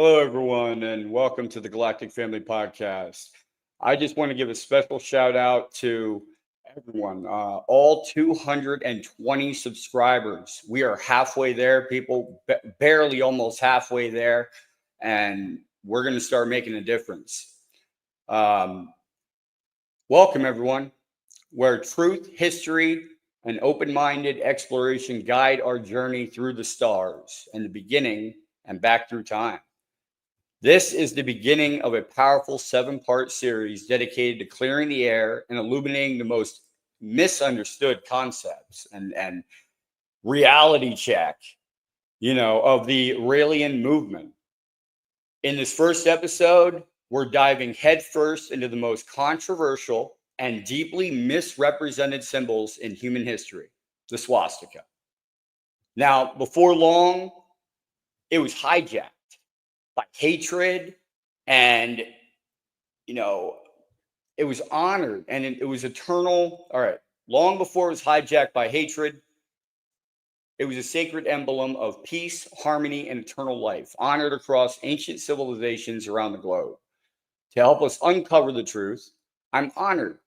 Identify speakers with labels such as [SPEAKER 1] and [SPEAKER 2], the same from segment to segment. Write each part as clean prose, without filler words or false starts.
[SPEAKER 1] Hello, everyone, and welcome to the Galactic Family Podcast. I just want to give a special shout out to everyone, all 220 subscribers. We are halfway there, people, barely almost halfway there, and we're going to start making a difference. Um, Welcome, everyone, where truth, history, and open minded exploration guide our journey through the stars and the beginning and back through time. This is the beginning of a powerful 7-part series dedicated to clearing the air and illuminating the most misunderstood concepts and reality check, of the Raelian movement. In this first episode, we're diving headfirst into the most controversial and deeply misrepresented symbols in human history, the swastika. Now, before long, it was hijacked by hatred, and it was honored, and it was eternal. All right, long before it was hijacked by hatred, it was a sacred emblem of peace, harmony, and eternal life, honored across ancient civilizations around the globe. To help us uncover the truth, I'm honored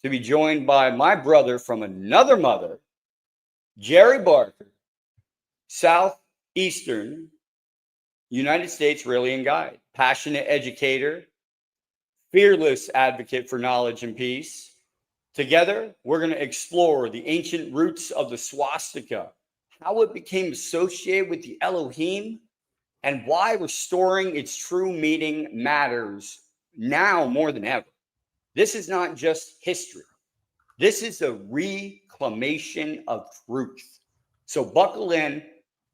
[SPEAKER 1] to be joined by my brother from another mother, Jerry Barker, Southeastern United States Raelian guide, passionate educator, fearless advocate for knowledge and peace. Together, we're going to explore the ancient roots of the swastika, how it became associated with the Elohim, and why restoring its true meaning matters now more than ever. This is not just history. This is a reclamation of truth. So buckle in,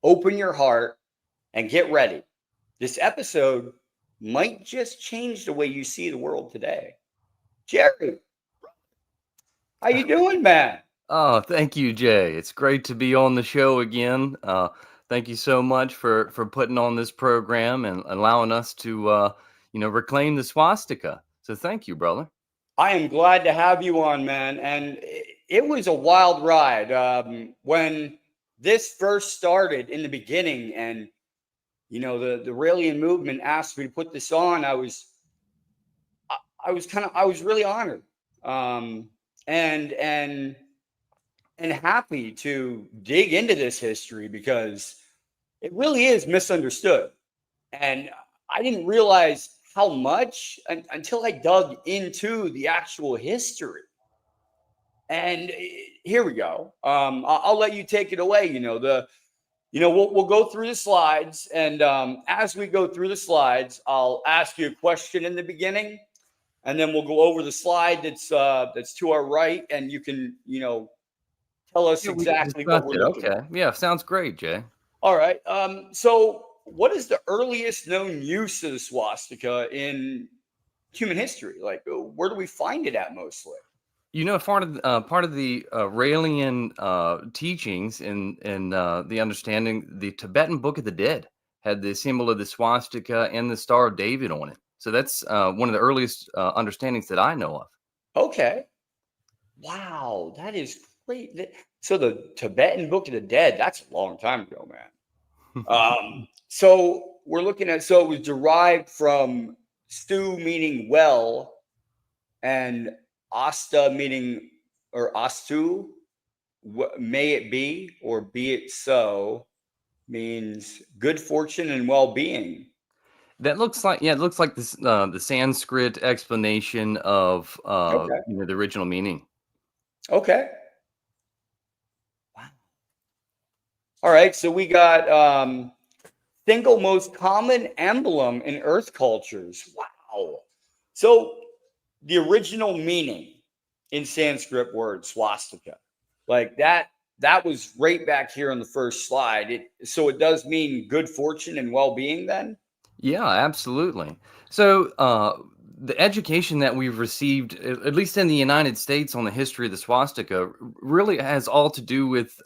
[SPEAKER 1] open your heart, and get ready. This episode might just change the way you see the world today. Jerry, how you doing, man?
[SPEAKER 2] Oh, thank you, Jay. It's great to be on the show again. Thank you so much for putting on this program and allowing us to reclaim the swastika. So thank you, brother.
[SPEAKER 1] I am glad to have you on, man. And it was a wild ride when this first started in the beginning, and the Raelian movement asked me to put this on. I was really honored, and happy to dig into this history because it really is misunderstood, and I didn't realize how much until I dug into the actual history. And here we go. I'll let you take it away. We'll go through the slides, and as we go through the slides, I'll ask you a question in the beginning, and then we'll go over the slide that's to our right, and you can tell us
[SPEAKER 2] Yeah, we can
[SPEAKER 1] exactly
[SPEAKER 2] discuss
[SPEAKER 1] what we're
[SPEAKER 2] it.
[SPEAKER 1] looking
[SPEAKER 2] Okay.
[SPEAKER 1] at.
[SPEAKER 2] Yeah, sounds great, Jay.
[SPEAKER 1] All right. So, what is the earliest known use of the swastika in human history? Like, where do we find it at mostly?
[SPEAKER 2] Part of the Raelian teachings in the understanding, the Tibetan Book of the Dead had the symbol of the swastika and the Star of David on it. So that's one of the earliest understandings that I know of.
[SPEAKER 1] Okay. Wow, that is great. So the Tibetan Book of the Dead, that's a long time ago, man. So we're looking at, so it was derived from stu meaning well, and asta meaning, or astu, may it be, or be it so, means good fortune and well-being.
[SPEAKER 2] That looks like, yeah, it looks like this the Sanskrit explanation of
[SPEAKER 1] Okay.
[SPEAKER 2] the original meaning.
[SPEAKER 1] Okay. Wow. All right. So we got single most common emblem in Earth cultures. Wow. So the original meaning in Sanskrit word swastika, like that was right back here on the first slide. So it does mean good fortune and well-being then?
[SPEAKER 2] Yeah, absolutely. So the education that we've received, at least in the United States, on the history of the swastika, really has all to do with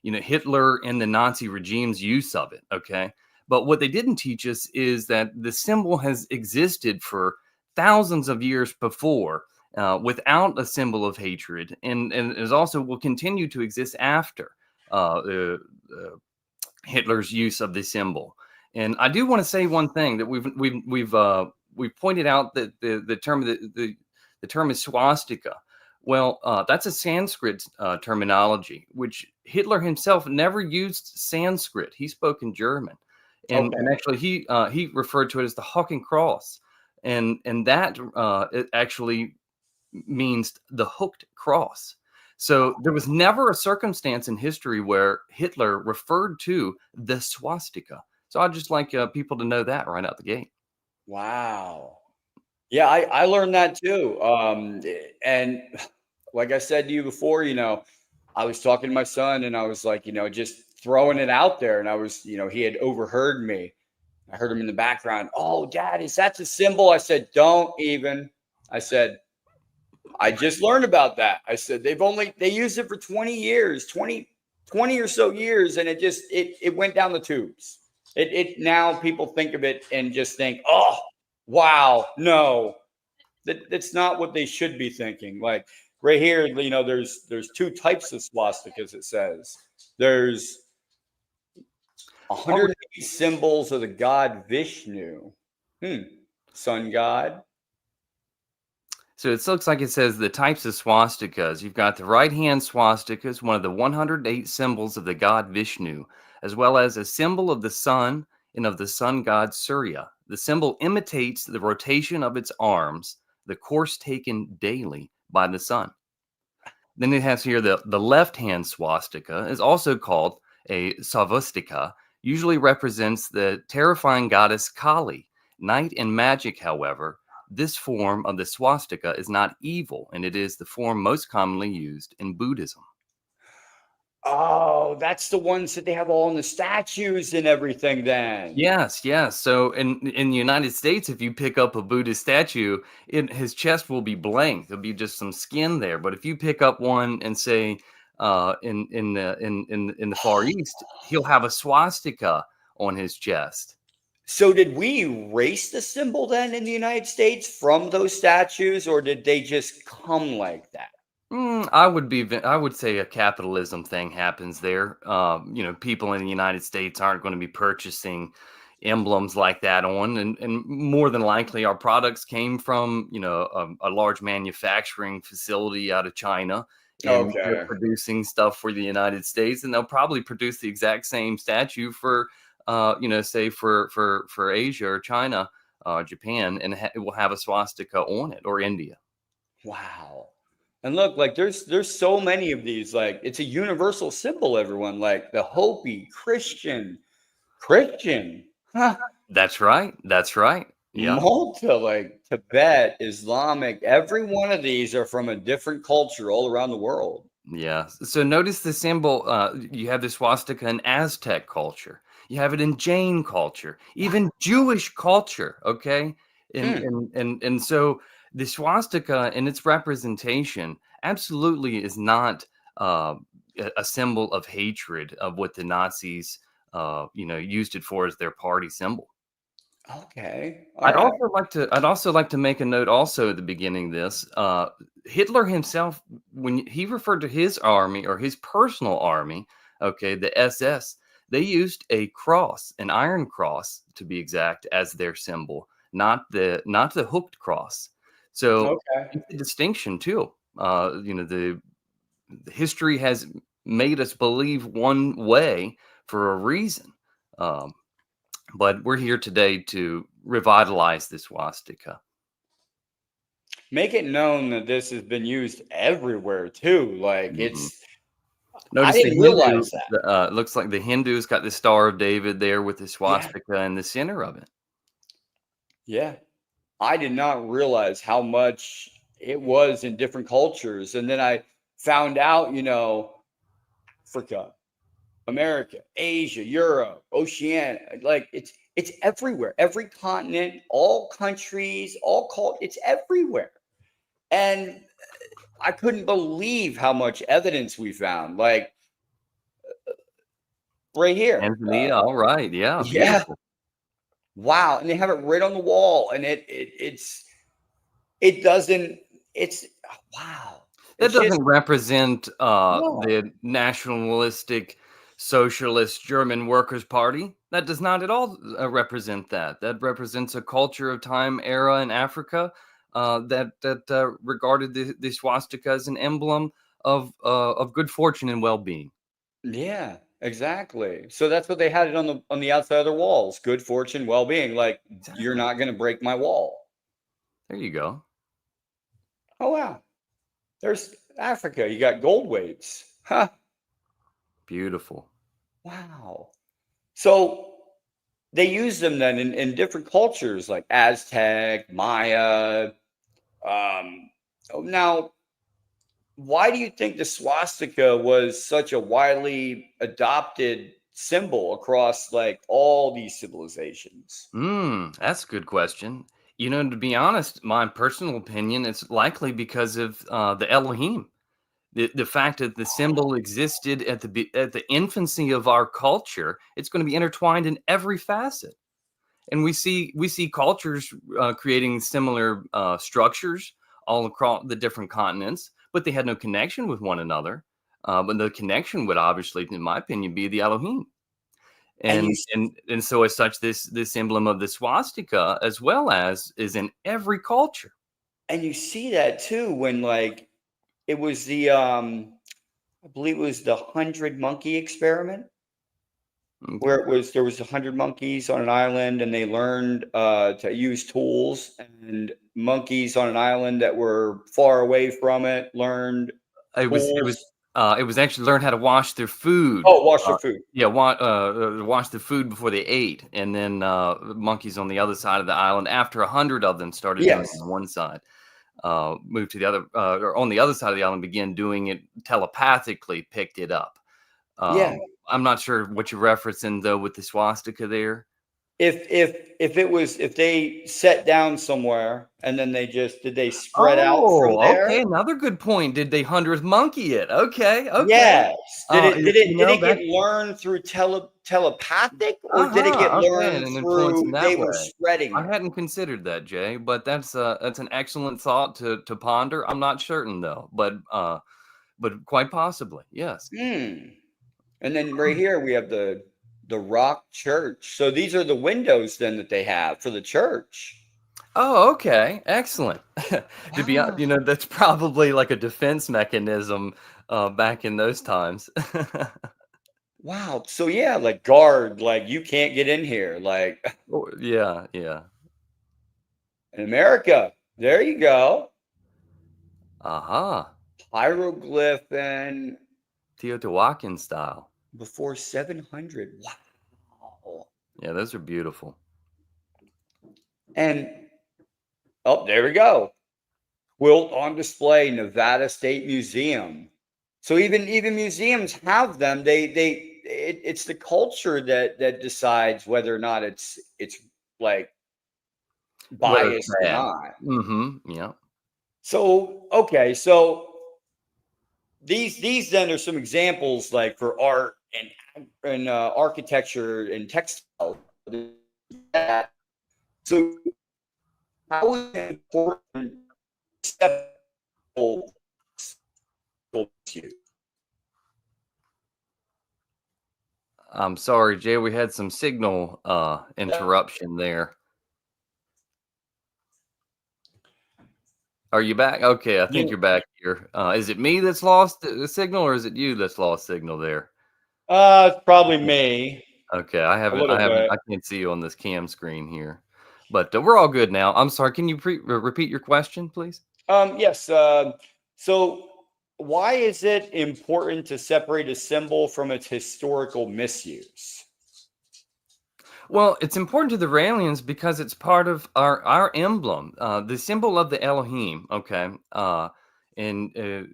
[SPEAKER 2] Hitler and the Nazi regime's use of it. Okay, but what they didn't teach us is that the symbol has existed for thousands of years before. Without a symbol of hatred, and is also will continue to exist after uh, uh, Hitler's use of the symbol. And I do want to say one thing that we've pointed out that the term is swastika. Well, that's a Sanskrit terminology, which Hitler himself never used Sanskrit. He spoke in German, and
[SPEAKER 1] Okay.
[SPEAKER 2] actually he referred to it as the Hawking Cross, and that it actually means the hooked cross. So there was never a circumstance in history where Hitler referred to the swastika. So I'd just like people to know that right out the gate.
[SPEAKER 1] Wow. Yeah, I learned that too. And like I said to you before, I was talking to my son and I was like, just throwing it out there. And I was, he had overheard me. I heard him in the background. Oh, Dad, is that the symbol? I said, don't even. I said, I just learned about that. I said, they used it for 20 years, 20 or so years. And it went down the tubes. Now people think of it and just think, oh, wow, no, that's not what they should be thinking. Like right here, there's two types of swastikas. It says there's
[SPEAKER 2] Oh,
[SPEAKER 1] 108 symbols of the god Vishnu, sun god.
[SPEAKER 2] so it looks like it says the types of swastikas. You've got the right hand swastika, is one of the 108 symbols of the god Vishnu, as well as a symbol of the sun and of the sun god Surya. The symbol imitates the rotation of its arms, the course taken daily by the sun. Then it has here the left hand swastika is also called a savustika, usually represents the terrifying goddess Kali. Night and magic, however, this form of the swastika is not evil, and it is the form most commonly used in Buddhism.
[SPEAKER 1] Oh, that's the ones that they have all in the statues and everything then.
[SPEAKER 2] Yes, yes. So in the United States, if you pick up a Buddhist statue, his chest will be blank. There'll be just some skin there. But if you pick up one and say in the Far East, he'll have a swastika on his chest.
[SPEAKER 1] So did we erase the symbol then in the United States from those statues, or did they just come like that?
[SPEAKER 2] I would say a capitalism thing happens there. People in the United States aren't going to be purchasing emblems like that and more than likely our products came from, a large manufacturing facility out of China, and they're
[SPEAKER 1] Okay.
[SPEAKER 2] producing stuff for the United States, and they'll probably produce the exact same statue for, say for Asia or China, Japan, and it will have a swastika on it, or India.
[SPEAKER 1] Wow. And look, like there's so many of these. Like it's a universal symbol, everyone. Like the Hopi, Christian, huh?
[SPEAKER 2] That's right. That's right. Yeah.
[SPEAKER 1] Malta, like Tibet, Islamic. Every one of these are from a different culture all around the world.
[SPEAKER 2] Yeah. So notice the symbol. You have the swastika in Aztec culture. You have it in Jain culture, even Jewish culture. Okay. And
[SPEAKER 1] Hmm.
[SPEAKER 2] and so the swastika and its representation absolutely is not a symbol of hatred of what the Nazis, used it for as their party symbol.
[SPEAKER 1] Okay. All right.
[SPEAKER 2] I'd also like to make a note also at the beginning of this. Hitler himself, when he referred to his army or his personal army, okay, the SS, they used a cross, an iron cross to be exact, as their symbol, not the hooked cross. So
[SPEAKER 1] Okay.
[SPEAKER 2] it's a distinction too. The history has made us believe one way for a reason. Um, but we're here today to revitalize this swastika.
[SPEAKER 1] Make it known that this has been used everywhere too. Like
[SPEAKER 2] Mhm.
[SPEAKER 1] I
[SPEAKER 2] Notice the
[SPEAKER 1] didn't
[SPEAKER 2] Hindu.
[SPEAKER 1] realize that.
[SPEAKER 2] Looks like the Hindu's got the Star of David there with the
[SPEAKER 1] Yeah.
[SPEAKER 2] swastika in the center of it.
[SPEAKER 1] Yeah. I did not realize how much it was in different cultures. And then I found out, Africa, America, Asia, Europe, Oceania, like it's everywhere. Every continent, all countries, it's everywhere. And I couldn't believe how much evidence we found. Like right here.
[SPEAKER 2] Tanzania, all right, yeah,
[SPEAKER 1] Yeah.
[SPEAKER 2] beautiful.
[SPEAKER 1] Wow. And they have it right on the wall. And it doesn't, it's wow.
[SPEAKER 2] That
[SPEAKER 1] It's just
[SPEAKER 2] doesn't represent
[SPEAKER 1] no.
[SPEAKER 2] the nationalistic Socialist German Workers' Party. That does not at all represent that. That represents a culture of time era in Africa that regarded the swastika as an emblem of good fortune and well-being.
[SPEAKER 1] Yeah, exactly. So that's what they had it on the outside of their walls. Good fortune, well-being. Like, you're
[SPEAKER 2] Exactly.
[SPEAKER 1] not going to break my wall.
[SPEAKER 2] There you go.
[SPEAKER 1] Oh wow. There's Africa. You got gold waves. Huh.
[SPEAKER 2] Beautiful.
[SPEAKER 1] Wow. So they use them then in different cultures like Aztec, Maya. Now, why do you think the swastika was such a widely adopted symbol across like all these civilizations?
[SPEAKER 2] That's a good question. To be honest, my personal opinion, it's likely because of the Elohim. The fact that the symbol existed at the infancy of our culture, it's going to be intertwined in every facet. And we see cultures creating similar structures all across the different continents, but they had no connection with one another. But the connection would obviously, in my opinion, be the Elohim.
[SPEAKER 1] And you
[SPEAKER 2] And so as such, this emblem of the swastika as well as is in every culture.
[SPEAKER 1] and you see that too when like it was the I believe it was the 100 monkey experiment
[SPEAKER 2] Okay.
[SPEAKER 1] where there was 100 monkeys on an island and they learned to use tools, and monkeys on an island that were far away from it learned
[SPEAKER 2] It was it was
[SPEAKER 1] tools.
[SPEAKER 2] it was actually learn how to wash their food.
[SPEAKER 1] Oh, wash their food.
[SPEAKER 2] Yeah, wash the food before they ate, and then monkeys on the other side of the island. After 100 of them started doing it
[SPEAKER 1] Yes.
[SPEAKER 2] on one side, moved to the other, or on the other side of the island, began doing it telepathically, picked it up.
[SPEAKER 1] Yeah.
[SPEAKER 2] I'm not sure what you're referencing though with the swastika there.
[SPEAKER 1] If they sat down somewhere and then did they spread out from
[SPEAKER 2] Oh, okay.
[SPEAKER 1] there?
[SPEAKER 2] Another good point. Did they 100th monkey it? Okay, okay.
[SPEAKER 1] Yes. Did it did it
[SPEAKER 2] You
[SPEAKER 1] did
[SPEAKER 2] know
[SPEAKER 1] it get
[SPEAKER 2] that.
[SPEAKER 1] learned through telepathic, or did it get
[SPEAKER 2] Uh-huh, okay, and
[SPEAKER 1] learned
[SPEAKER 2] an influence in
[SPEAKER 1] through they
[SPEAKER 2] that
[SPEAKER 1] were
[SPEAKER 2] way.
[SPEAKER 1] spreading
[SPEAKER 2] I
[SPEAKER 1] it?
[SPEAKER 2] hadn't considered that, Jay, but that's an excellent thought to ponder. I'm not certain though, but quite possibly, yes.
[SPEAKER 1] Hmm. And then right here we have the rock church. So these are the windows then that they have for the church.
[SPEAKER 2] Oh, okay, excellent. To be
[SPEAKER 1] Wow.
[SPEAKER 2] that's probably like a defense mechanism back in those times.
[SPEAKER 1] Wow. So yeah, like guard, like you can't get in here. Like
[SPEAKER 2] Yeah, yeah.
[SPEAKER 1] in America. There you go.
[SPEAKER 2] Aha.
[SPEAKER 1] Hieroglyph and
[SPEAKER 2] Teotihuacan style.
[SPEAKER 1] before 700. Wow.
[SPEAKER 2] Yeah, those are beautiful.
[SPEAKER 1] And oh, there we go. Quilt on display, Nevada State Museum. So even museums have them. It's the culture that decides whether or not it's like
[SPEAKER 2] Whether it's
[SPEAKER 1] biased or
[SPEAKER 2] bad.
[SPEAKER 1] not.
[SPEAKER 2] Yeah.
[SPEAKER 1] So okay, so these then are some examples like for art and architecture and textile. So how is it important step to you?
[SPEAKER 2] I'm sorry, Jay, we had some signal interruption there. Are you back? Okay, I think
[SPEAKER 1] Yeah.
[SPEAKER 2] you're back here. Is it me that's lost the signal, or is it you that's lost signal there?
[SPEAKER 1] It's probably me
[SPEAKER 2] Okay,
[SPEAKER 1] a little bit.
[SPEAKER 2] I can't see you on this cam screen here, but we're all good now. I'm sorry. Can you repeat your question, please?
[SPEAKER 1] Yes. So why is it important to separate a symbol from its historical misuse?
[SPEAKER 2] Well, it's important to the Raelians because it's part of our emblem, the symbol of the Elohim. Okay, and it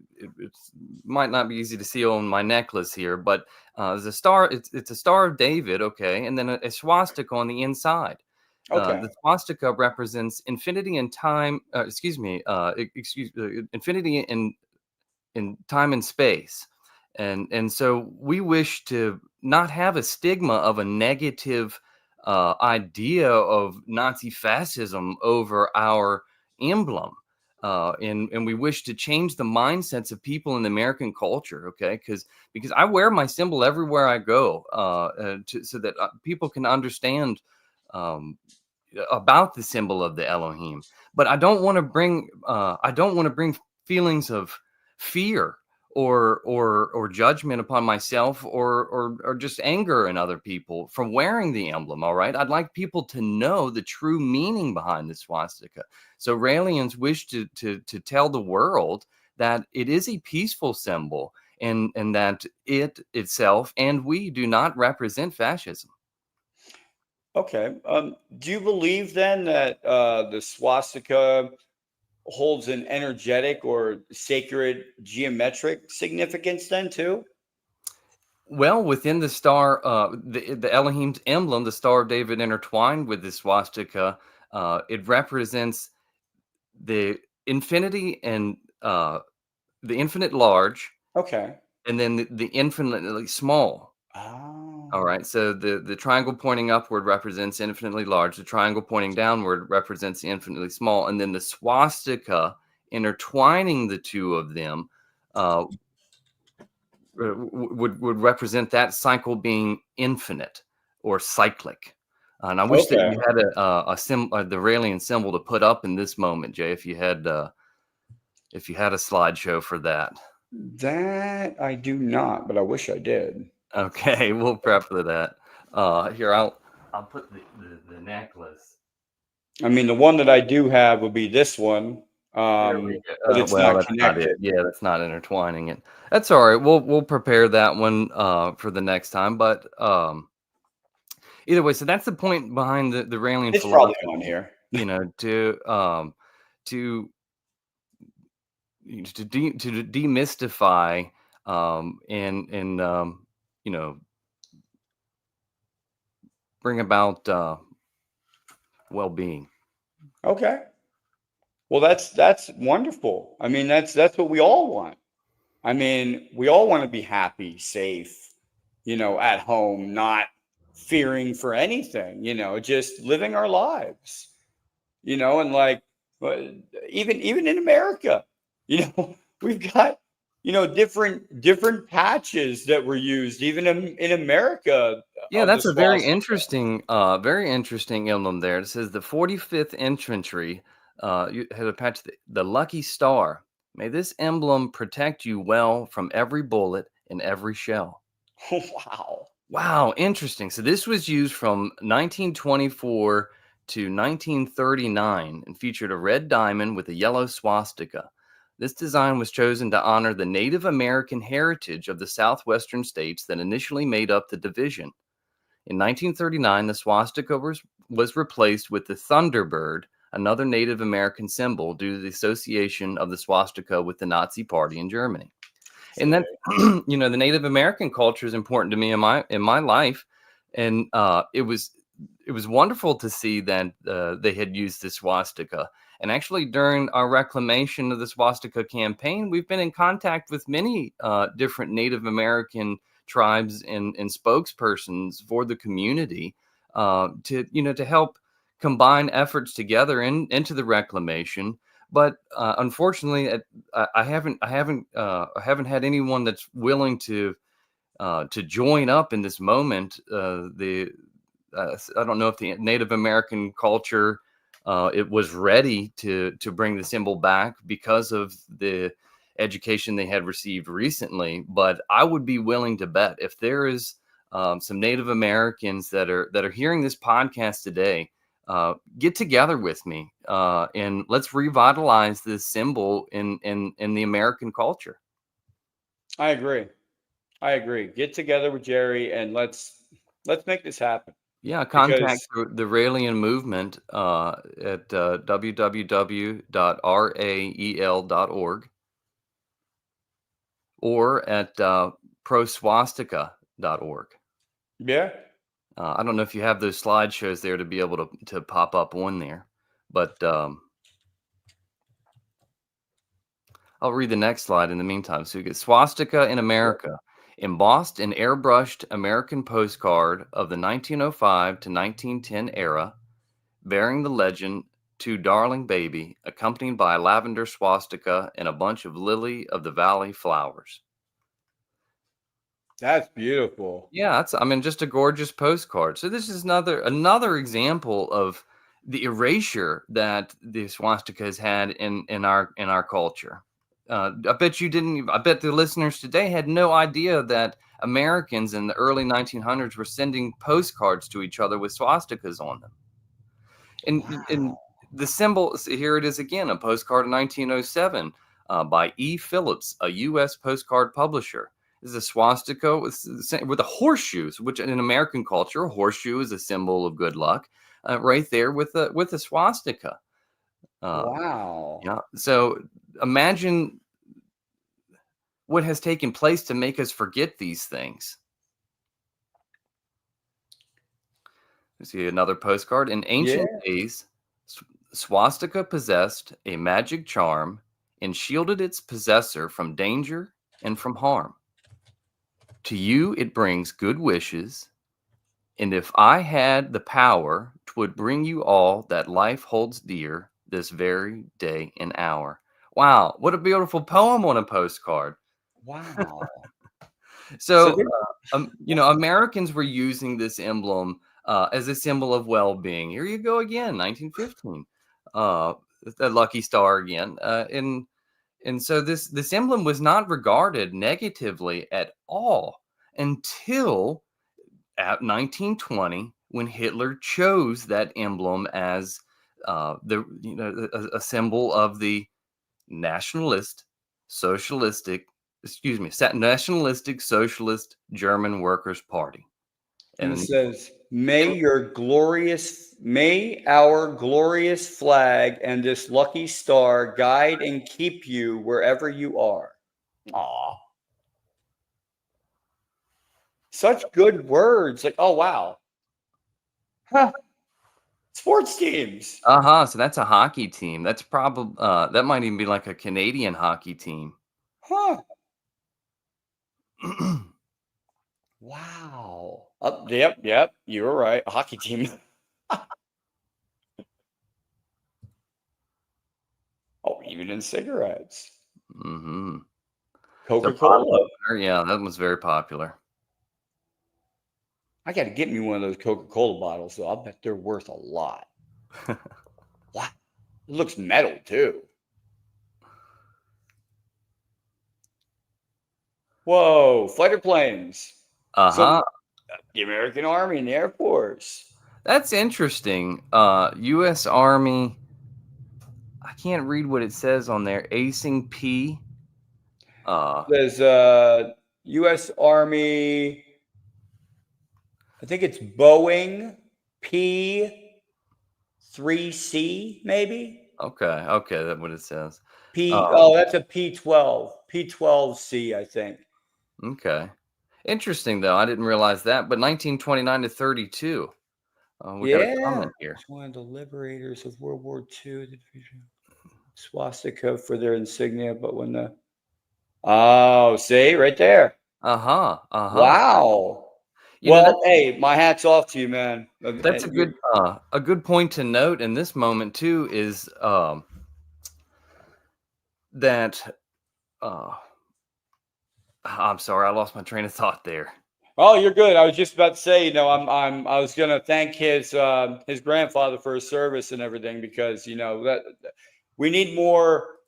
[SPEAKER 2] might not be easy to see on my necklace here, but the star it's a Star of David. Okay, and then a swastika on the inside.
[SPEAKER 1] Okay.
[SPEAKER 2] The swastika represents infinity and time. Infinity in time and space, and so we wish to not have a stigma of a negative idea of Nazi fascism over our emblem. and we wish to change the mindsets of people in the American culture. Okay, because I wear my symbol everywhere I go, so that people can understand about the symbol of the Elohim. But I don't want to bring feelings of fear or judgment upon myself or just anger in other people from wearing the emblem. All right, I'd like people to know the true meaning behind the swastika. So Raelians wish to tell the world that it is a peaceful symbol, and that it itself and we do not represent fascism.
[SPEAKER 1] Okay. Do you believe then that the swastika holds an energetic or sacred geometric significance then too?
[SPEAKER 2] Well, within the star, the Elohim's emblem, the Star of David intertwined with the swastika, it represents the infinity and the infinite large,
[SPEAKER 1] Okay.
[SPEAKER 2] and then the infinitely small. All
[SPEAKER 1] Oh,
[SPEAKER 2] right. So the triangle pointing upward represents infinitely large. The triangle pointing downward represents the infinitely small, and then the swastika intertwining the two of them uh, would represent that cycle being infinite or cyclic. And I wish that
[SPEAKER 1] okay.
[SPEAKER 2] you had the Raelian symbol to put up in this moment, Jay. If you had a slideshow for that.
[SPEAKER 1] That I do not, but I wish I did.
[SPEAKER 2] Okay, we'll prep for that. Here, I'll put the necklace.
[SPEAKER 1] I mean, the one that I do have would be this one,
[SPEAKER 2] There we
[SPEAKER 1] but
[SPEAKER 2] go.
[SPEAKER 1] it's
[SPEAKER 2] Well,
[SPEAKER 1] not
[SPEAKER 2] that's not it.
[SPEAKER 1] connected.
[SPEAKER 2] Yeah, that's not intertwining it. That's all right. We'll prepare that one for the next time. But either way, so that's the point behind the Raelian
[SPEAKER 1] It's probably
[SPEAKER 2] philosophy.
[SPEAKER 1] on here.
[SPEAKER 2] You know, to to demystify and you know, bring about well-being.
[SPEAKER 1] Okay. Well, that's wonderful. I mean, that's what we all want. I mean, we all want to be happy, safe, at home, not fearing for anything, just living our lives, and like uh, even in America, we've got, different patches that were used even in America
[SPEAKER 2] Yeah,
[SPEAKER 1] of the
[SPEAKER 2] that's a
[SPEAKER 1] swastika.
[SPEAKER 2] very interesting emblem there. It says the 45th Infantry you had attached the lucky star. May this emblem protect you well from every bullet and every shell.
[SPEAKER 1] Wow.
[SPEAKER 2] Wow, interesting. So this was used from 1924 to 1939 and featured a red diamond with a yellow swastika. This design was chosen to honor the Native American heritage of the southwestern states that initially made up the division. In 1939, the swastika was replaced with the Thunderbird, another Native American symbol due to the association of the swastika with the Nazi Party in Germany. And
[SPEAKER 1] See.
[SPEAKER 2] then, the Native American culture is important to me in my life, and it was wonderful to see that they had used the swastika. And actually, during our reclamation of the swastika campaign, we've been in contact with many different Native American tribes and spokespersons for the community to help combine efforts together into the reclamation. But unfortunately, I haven't had anyone that's willing to join up in this moment. I don't know if the Native American culture it was ready to bring the symbol back because of the education they had received recently. But I would be willing to bet if there is some Native Americans that are hearing this podcast today, get together with me and let's revitalize this symbol in the American culture.
[SPEAKER 1] I agree. I agree. Get together with Jerry and let's make this happen
[SPEAKER 2] Yeah, contact
[SPEAKER 1] because
[SPEAKER 2] the Raelian Movement at www.rael.org or at proswastika.org.
[SPEAKER 1] yeah.
[SPEAKER 2] I don't know if you have those slideshows there to be able to pop up on there, but I'll read the next slide in the meantime. So you get Swastika in America, embossed and airbrushed American postcard of the 1905 to 1910 era, bearing the legend to darling baby, accompanied by a lavender swastika and a bunch of lily of the valley flowers.
[SPEAKER 1] That's beautiful.
[SPEAKER 2] Yeah, I mean, just a gorgeous postcard. So this is another example of the erasure that the swastika has had in our culture. I bet you didn't. I bet the listeners today had no idea that Americans in the early 1900s were sending postcards to each other with swastikas on them. And the symbol, here it is again, a postcard in 1907 by E. Phillips, a U.S. postcard publisher. This is a swastika with a horseshoe, which in American culture, a horseshoe is a symbol of good luck, right there with a swastika.
[SPEAKER 1] Wow.
[SPEAKER 2] Yeah. So imagine what has taken place to make us forget these things. See another postcard. In ancient days, swastika possessed a magic charm and shielded its possessor from danger and from harm. To you, it brings good wishes, and if I had the power, 'twould bring you all that life holds dear this very day and hour. Wow, what a beautiful poem on a postcard.
[SPEAKER 1] Wow.
[SPEAKER 2] So, Americans were using this emblem as a symbol of well-being. Here you go again, 1915. The lucky star again. And so this emblem was not regarded negatively at all until at 1920, when Hitler chose that emblem as a symbol of the nationalistic socialist German Workers' Party.
[SPEAKER 1] And it says, may our glorious flag and this lucky star guide and keep you wherever you are. Aw. Such good words. Like, oh, wow. Huh. Sports teams.
[SPEAKER 2] So that's a hockey team. That's probably, that might even be like a Canadian hockey team.
[SPEAKER 1] Huh. Wow. Yep. You were right. A hockey team. Oh, even in cigarettes.
[SPEAKER 2] Mm-hmm.
[SPEAKER 1] Coca-Cola.
[SPEAKER 2] Yeah, that was very popular.
[SPEAKER 1] I got to get me one of those Coca-Cola bottles, though. I bet they're worth a lot. Wow. It looks metal, too. Whoa, fighter planes. So, the American Army and the Air Force.
[SPEAKER 2] That's interesting. U.S. Army. I can't read what it says on there. Acing P.
[SPEAKER 1] There's U.S. Army. I think it's Boeing P-3C, maybe.
[SPEAKER 2] Okay, that's what it says.
[SPEAKER 1] That's a P-12. P-12C, I think.
[SPEAKER 2] Okay. Interesting, though. I didn't realize that. But 1929 to 32. We got a comment here.
[SPEAKER 1] It's one of the liberators of World War II. Swastika for their insignia, but when the... Oh, see? Right there. Wow. Hey, my hat's off to you, man.
[SPEAKER 2] That's a good point to note in this moment, too, is that... I'm sorry, I lost my train of thought there.
[SPEAKER 1] Oh, you're good. I was just about to say, I was gonna thank his grandfather for his service and everything, because that we need more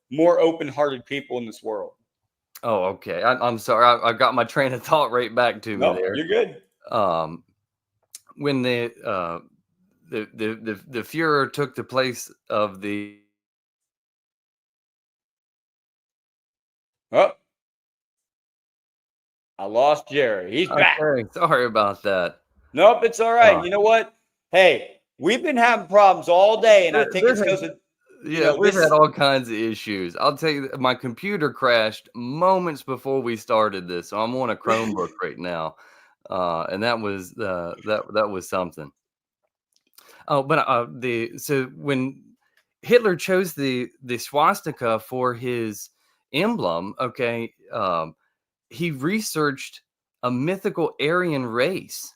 [SPEAKER 1] open-hearted people in this world.
[SPEAKER 2] Oh, okay. I'm sorry. I got my train of thought right back to me there.
[SPEAKER 1] You're good.
[SPEAKER 2] When the Fuhrer took the place of the...
[SPEAKER 1] Oh, I lost Jerry. He's back.
[SPEAKER 2] Sorry about that.
[SPEAKER 1] Nope, it's all right. You know what? Hey, we've been having problems all day, and I think it's because of...
[SPEAKER 2] we've had all kinds of issues. I'll tell you, my computer crashed moments before we started this, so I'm on a Chromebook right now, and that was something. Oh, but so when Hitler chose the swastika for his emblem, okay, he researched a mythical Aryan race,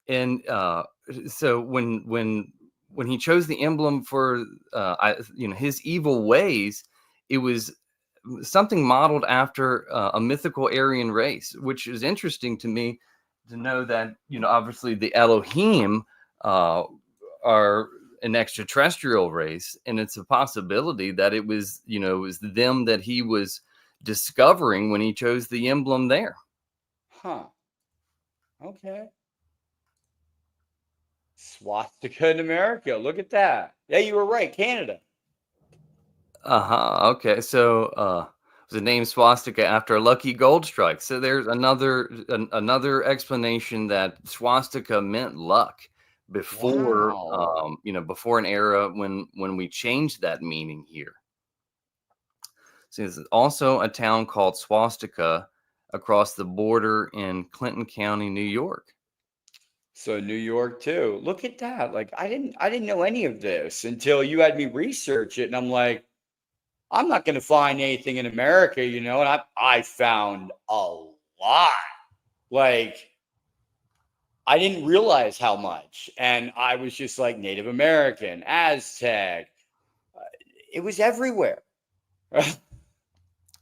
[SPEAKER 2] and so when when he chose the emblem for his evil ways, it was something modeled after a mythical Aryan race, which is interesting to me to know that, obviously the Elohim are an extraterrestrial race, and it's a possibility that it was them that he was discovering when he chose the emblem there.
[SPEAKER 1] Huh. Okay. Swastika in America. Look at that. Yeah, you were right. Canada.
[SPEAKER 2] Okay. So was the name swastika after a lucky gold strike? So there's another explanation that swastika meant luck before
[SPEAKER 1] Wow.
[SPEAKER 2] before an era when we changed that meaning here. So there's also a town called Swastika across the border in Clinton County, New York.
[SPEAKER 1] So New York too. Look at that. Like I didn't know any of this until you had me research it, and I'm like, I'm not going to find anything in America, and I found a lot. Like I didn't realize how much, and I was just like Native American, Aztec. It was everywhere.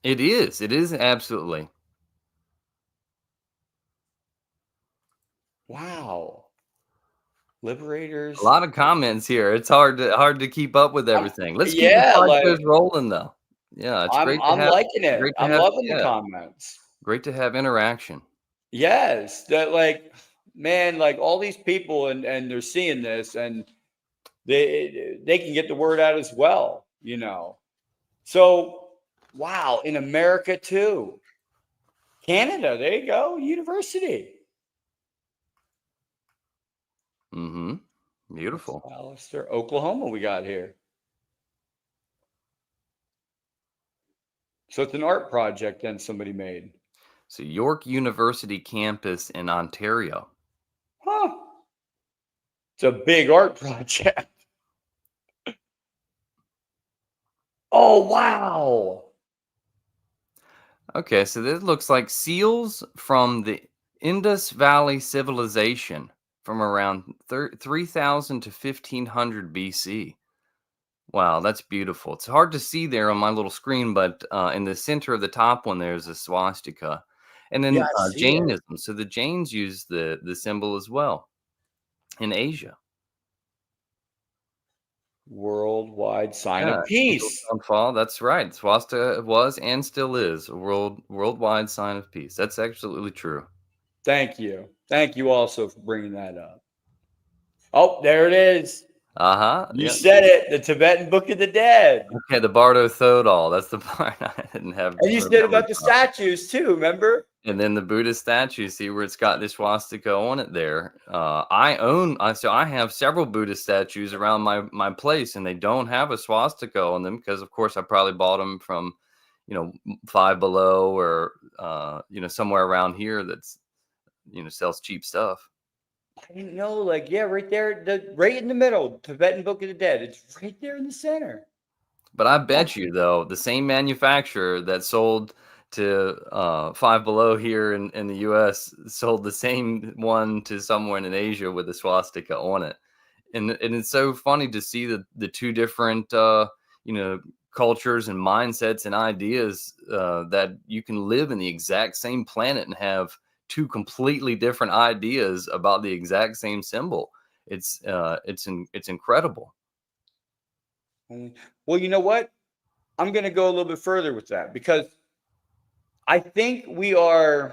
[SPEAKER 2] It is absolutely.
[SPEAKER 1] Wow. Liberators.
[SPEAKER 2] A lot of comments here. It's hard to keep up with everything. Let's keep the
[SPEAKER 1] Yeah,
[SPEAKER 2] podcast rolling though. Yeah, it's great to
[SPEAKER 1] I'm
[SPEAKER 2] have
[SPEAKER 1] liking it.
[SPEAKER 2] great to
[SPEAKER 1] I'm
[SPEAKER 2] have
[SPEAKER 1] loving the
[SPEAKER 2] yeah,
[SPEAKER 1] comments.
[SPEAKER 2] great to have interaction.
[SPEAKER 1] Yes, that like man, like all these people and they're seeing this and they can get the word out as well. So wow, in America too. Canada, there you go, university.
[SPEAKER 2] Beautiful.
[SPEAKER 1] Alistair, Oklahoma, we got here. So it's an art project then somebody made.
[SPEAKER 2] So York University campus in Ontario.
[SPEAKER 1] Huh. It's a big art project. Oh, wow.
[SPEAKER 2] Okay, so this looks like seals from the Indus Valley civilization from around 3000 to 1500 BC. Wow, that's beautiful. It's hard to see there on my little screen, but in the center of the top one, there's a swastika. And then
[SPEAKER 1] Yeah, I see it.
[SPEAKER 2] Jainism. So the Jains use the symbol as well in Asia.
[SPEAKER 1] Worldwide sign
[SPEAKER 2] Yeah,
[SPEAKER 1] of
[SPEAKER 2] eagles
[SPEAKER 1] peace.
[SPEAKER 2] don't fall. That's right. Swastika was and still is a worldwide sign of peace. That's absolutely true.
[SPEAKER 1] Thank you. Thank you also for bringing that up. Oh, there it is. You
[SPEAKER 2] Yeah.
[SPEAKER 1] said it. The Tibetan Book of the Dead.
[SPEAKER 2] Okay, the Bardo Thodol. That's the part I didn't have.
[SPEAKER 1] And you said about the statues too, remember?
[SPEAKER 2] And then the Buddhist statue, see where it's got the swastika on it there. I have several Buddhist statues around my place, and they don't have a swastika on them because, of course, I probably bought them from, Five Below or somewhere around here that's sells cheap stuff.
[SPEAKER 1] I didn't know, like, yeah, right there, right in the middle, Tibetan Book of the Dead. It's right there in the center.
[SPEAKER 2] But I bet you, though, the same manufacturer that sold to Five Below here in the U.S. sold the same one to someone in Asia with a swastika on it, and it's so funny to see the two different cultures and mindsets and ideas that you can live in the exact same planet and have two completely different ideas about the exact same symbol. It's incredible.
[SPEAKER 1] Well, you know what? I'm going to go a little bit further with that because I think we're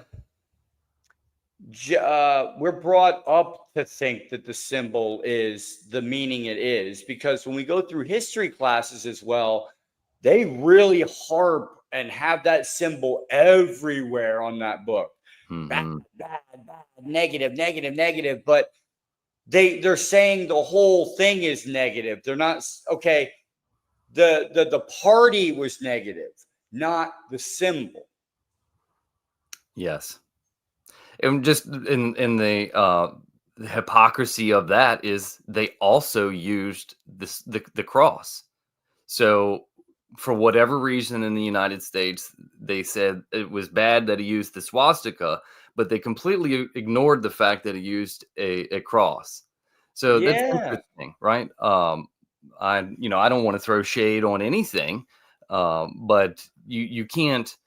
[SPEAKER 1] brought up to think that the symbol is the meaning it is, because when we go through history classes as well, they really harp and have that symbol everywhere on that book. Bad, bad, bad, negative, negative, negative. But they're saying the whole thing is negative. They're not okay. The party was negative, not the symbol.
[SPEAKER 2] Yes. And just in the hypocrisy of that is they also used the cross. So for whatever reason in the United States, they said it was bad that he used the swastika, but they completely ignored the fact that he used a cross. So that's
[SPEAKER 1] Yeah.
[SPEAKER 2] interesting, right? I don't want to throw shade on anything, but you can't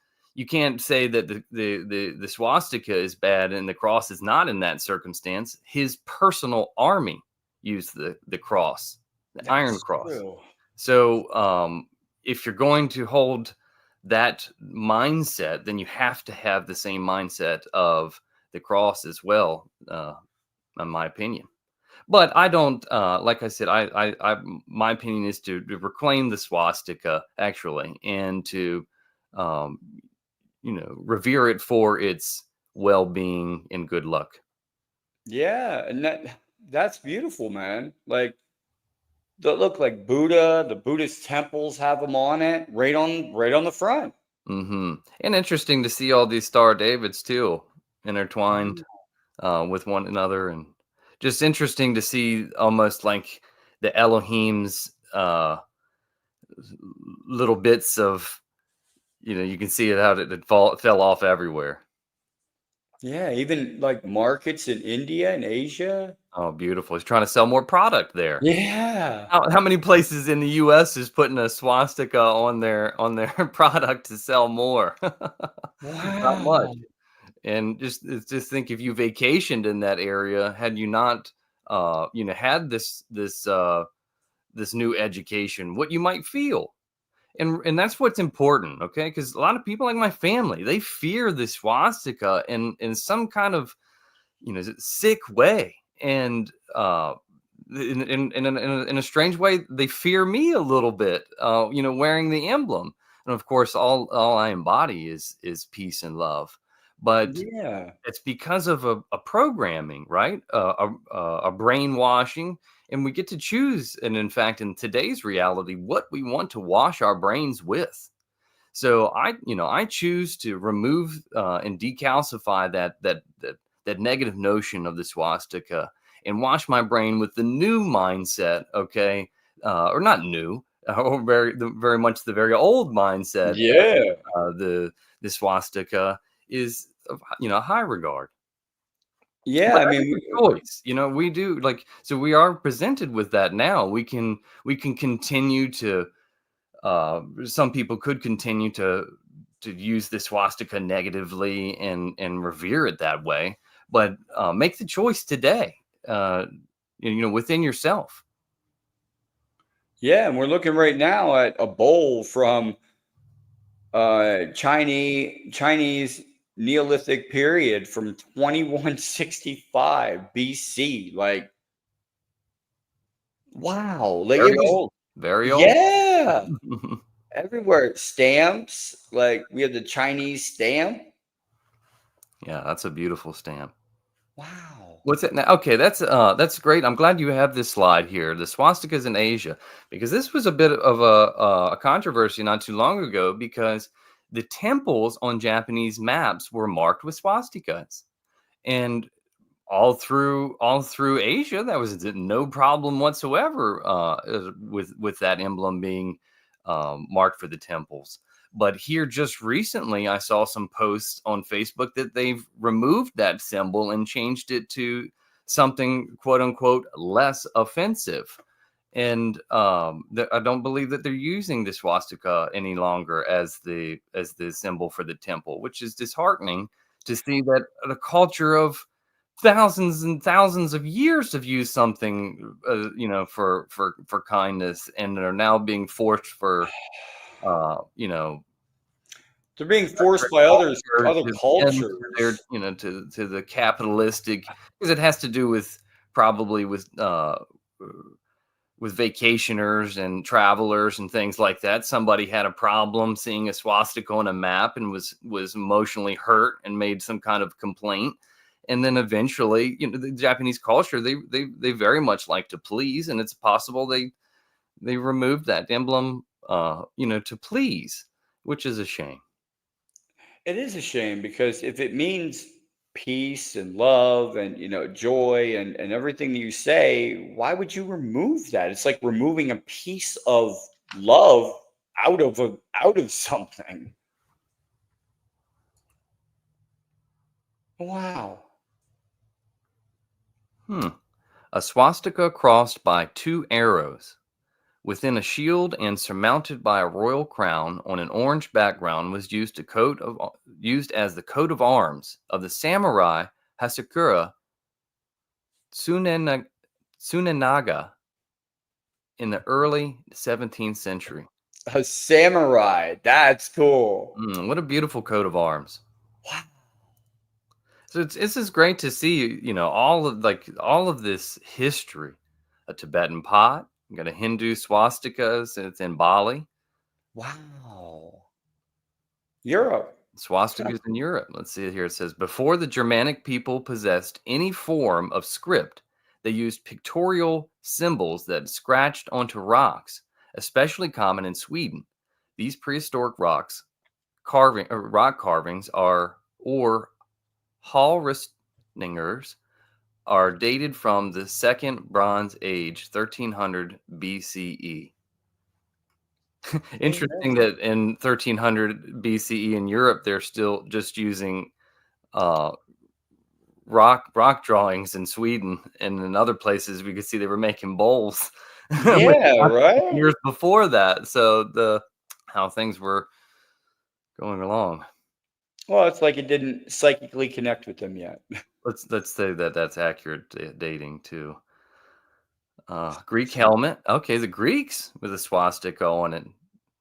[SPEAKER 2] say that the swastika is bad and the cross is not in that circumstance. His personal army used the cross, the Iron
[SPEAKER 1] That's
[SPEAKER 2] Cross.
[SPEAKER 1] true.
[SPEAKER 2] So if you're going to hold that mindset, then you have to have the same mindset of the cross as well, in my opinion. But I don't, like I said, my opinion is to reclaim the swastika actually, and to, um, revere it for its well-being and good luck.
[SPEAKER 1] Yeah, and that's beautiful, man. Like they look like Buddha, the Buddhist temples have them on it, right on the front.
[SPEAKER 2] And interesting to see all these Star Davids too intertwined
[SPEAKER 1] Yeah.
[SPEAKER 2] with one another, and just interesting to see almost like the Elohim's little bits of, you can see it how it fell off everywhere.
[SPEAKER 1] Yeah, even like markets in India and Asia.
[SPEAKER 2] Oh, beautiful. He's trying to sell more product there.
[SPEAKER 1] Yeah.
[SPEAKER 2] How many places in the US is putting a swastika on their product to sell more? Not much.
[SPEAKER 1] Wow.
[SPEAKER 2] And just think, if you vacationed in that area, had you not had this new education, what you might feel. And that's what's important, okay? Because a lot of people, like my family, they fear the swastika in some kind of sick way, and in a strange way, they fear me a little bit, wearing the emblem. And of course, all I embody is peace and love. But
[SPEAKER 1] Yeah.
[SPEAKER 2] it's because of a programming, right? A brainwashing, and we get to choose. And in fact, in today's reality, what we want to wash our brains with. So I choose to remove and decalcify that negative notion of the swastika, and wash my brain with the new mindset. Okay, or not new, or very much the very old mindset.
[SPEAKER 1] Yeah.
[SPEAKER 2] The swastika is of high regard.
[SPEAKER 1] Yeah,
[SPEAKER 2] But
[SPEAKER 1] I
[SPEAKER 2] that's
[SPEAKER 1] mean,
[SPEAKER 2] a choice. We do, like, so we are presented with that now. We can continue to, some people could continue to use the swastika negatively and revere it that way, but make the choice today, uh, within yourself.
[SPEAKER 1] yeah, and we're looking right now at a bowl from Chinese Neolithic period from 2165 BC. Like, wow. Like
[SPEAKER 2] Very
[SPEAKER 1] it was,
[SPEAKER 2] old. Very old.
[SPEAKER 1] yeah, everywhere. Stamps, like we have the Chinese stamp.
[SPEAKER 2] Yeah, that's a beautiful stamp.
[SPEAKER 1] Wow.
[SPEAKER 2] What's it now? Okay, that's great. I'm glad you have this slide here. The swastikas in Asia, because this was a bit of a controversy not too long ago, because the temples on Japanese maps were marked with swastikas, and all through Asia, that was no problem whatsoever, with that emblem being marked for the temples. But here, just recently, I saw some posts on Facebook that they've removed that symbol and changed it to something quote unquote less offensive. And I don't believe that they're using the swastika any longer as the symbol for the temple, which is disheartening to see that the culture of thousands and thousands of years have used something, for kindness, and are now being forced for, uh, you know,
[SPEAKER 1] They're being forced by
[SPEAKER 2] culture
[SPEAKER 1] other
[SPEAKER 2] to bend to their,
[SPEAKER 1] cultures.
[SPEAKER 2] to the capitalistic, because it has to do with, probably with vacationers and travelers and things like that. Somebody had a problem seeing a swastika on a map and was emotionally hurt and made some kind of complaint. And then eventually, the Japanese culture, they very much like to please, and it's possible they removed that emblem, to please, which is a shame.
[SPEAKER 1] It is a shame because if it means peace and love and joy and everything that you say, why would you remove that? It's like removing a piece of love out of something. Wow.
[SPEAKER 2] Hmm. A swastika crossed by two arrows within a shield and surmounted by a royal crown on an orange background was used as the coat of arms of the samurai Hasakura Tsunenaga in the early 17th century.
[SPEAKER 1] A samurai. That's cool.
[SPEAKER 2] What a beautiful coat of arms.
[SPEAKER 1] Wow.
[SPEAKER 2] So it's just great to see, all of this history. A Tibetan pot, you got a Hindu swastikas, and it's in Bali.
[SPEAKER 1] Wow. Europe.
[SPEAKER 2] Swastikas in Europe. Let's see it here. It says, before the Germanic people possessed any form of script, they used pictorial symbols that scratched onto rocks, especially common in Sweden. These prehistoric rock carvings or Hallristningers are dated from the Second Bronze Age, 1300 BCE. Interesting that in 1300 BCE in Europe, they're still just using rock drawings in Sweden, and in other places we could see they were making bowls.
[SPEAKER 1] Yeah, right.
[SPEAKER 2] Years before that, so how things were going along.
[SPEAKER 1] Well, it's like it didn't psychically connect with them yet.
[SPEAKER 2] Let's say that's accurate dating too. Greek helmet. Okay, the Greeks with a swastika on it,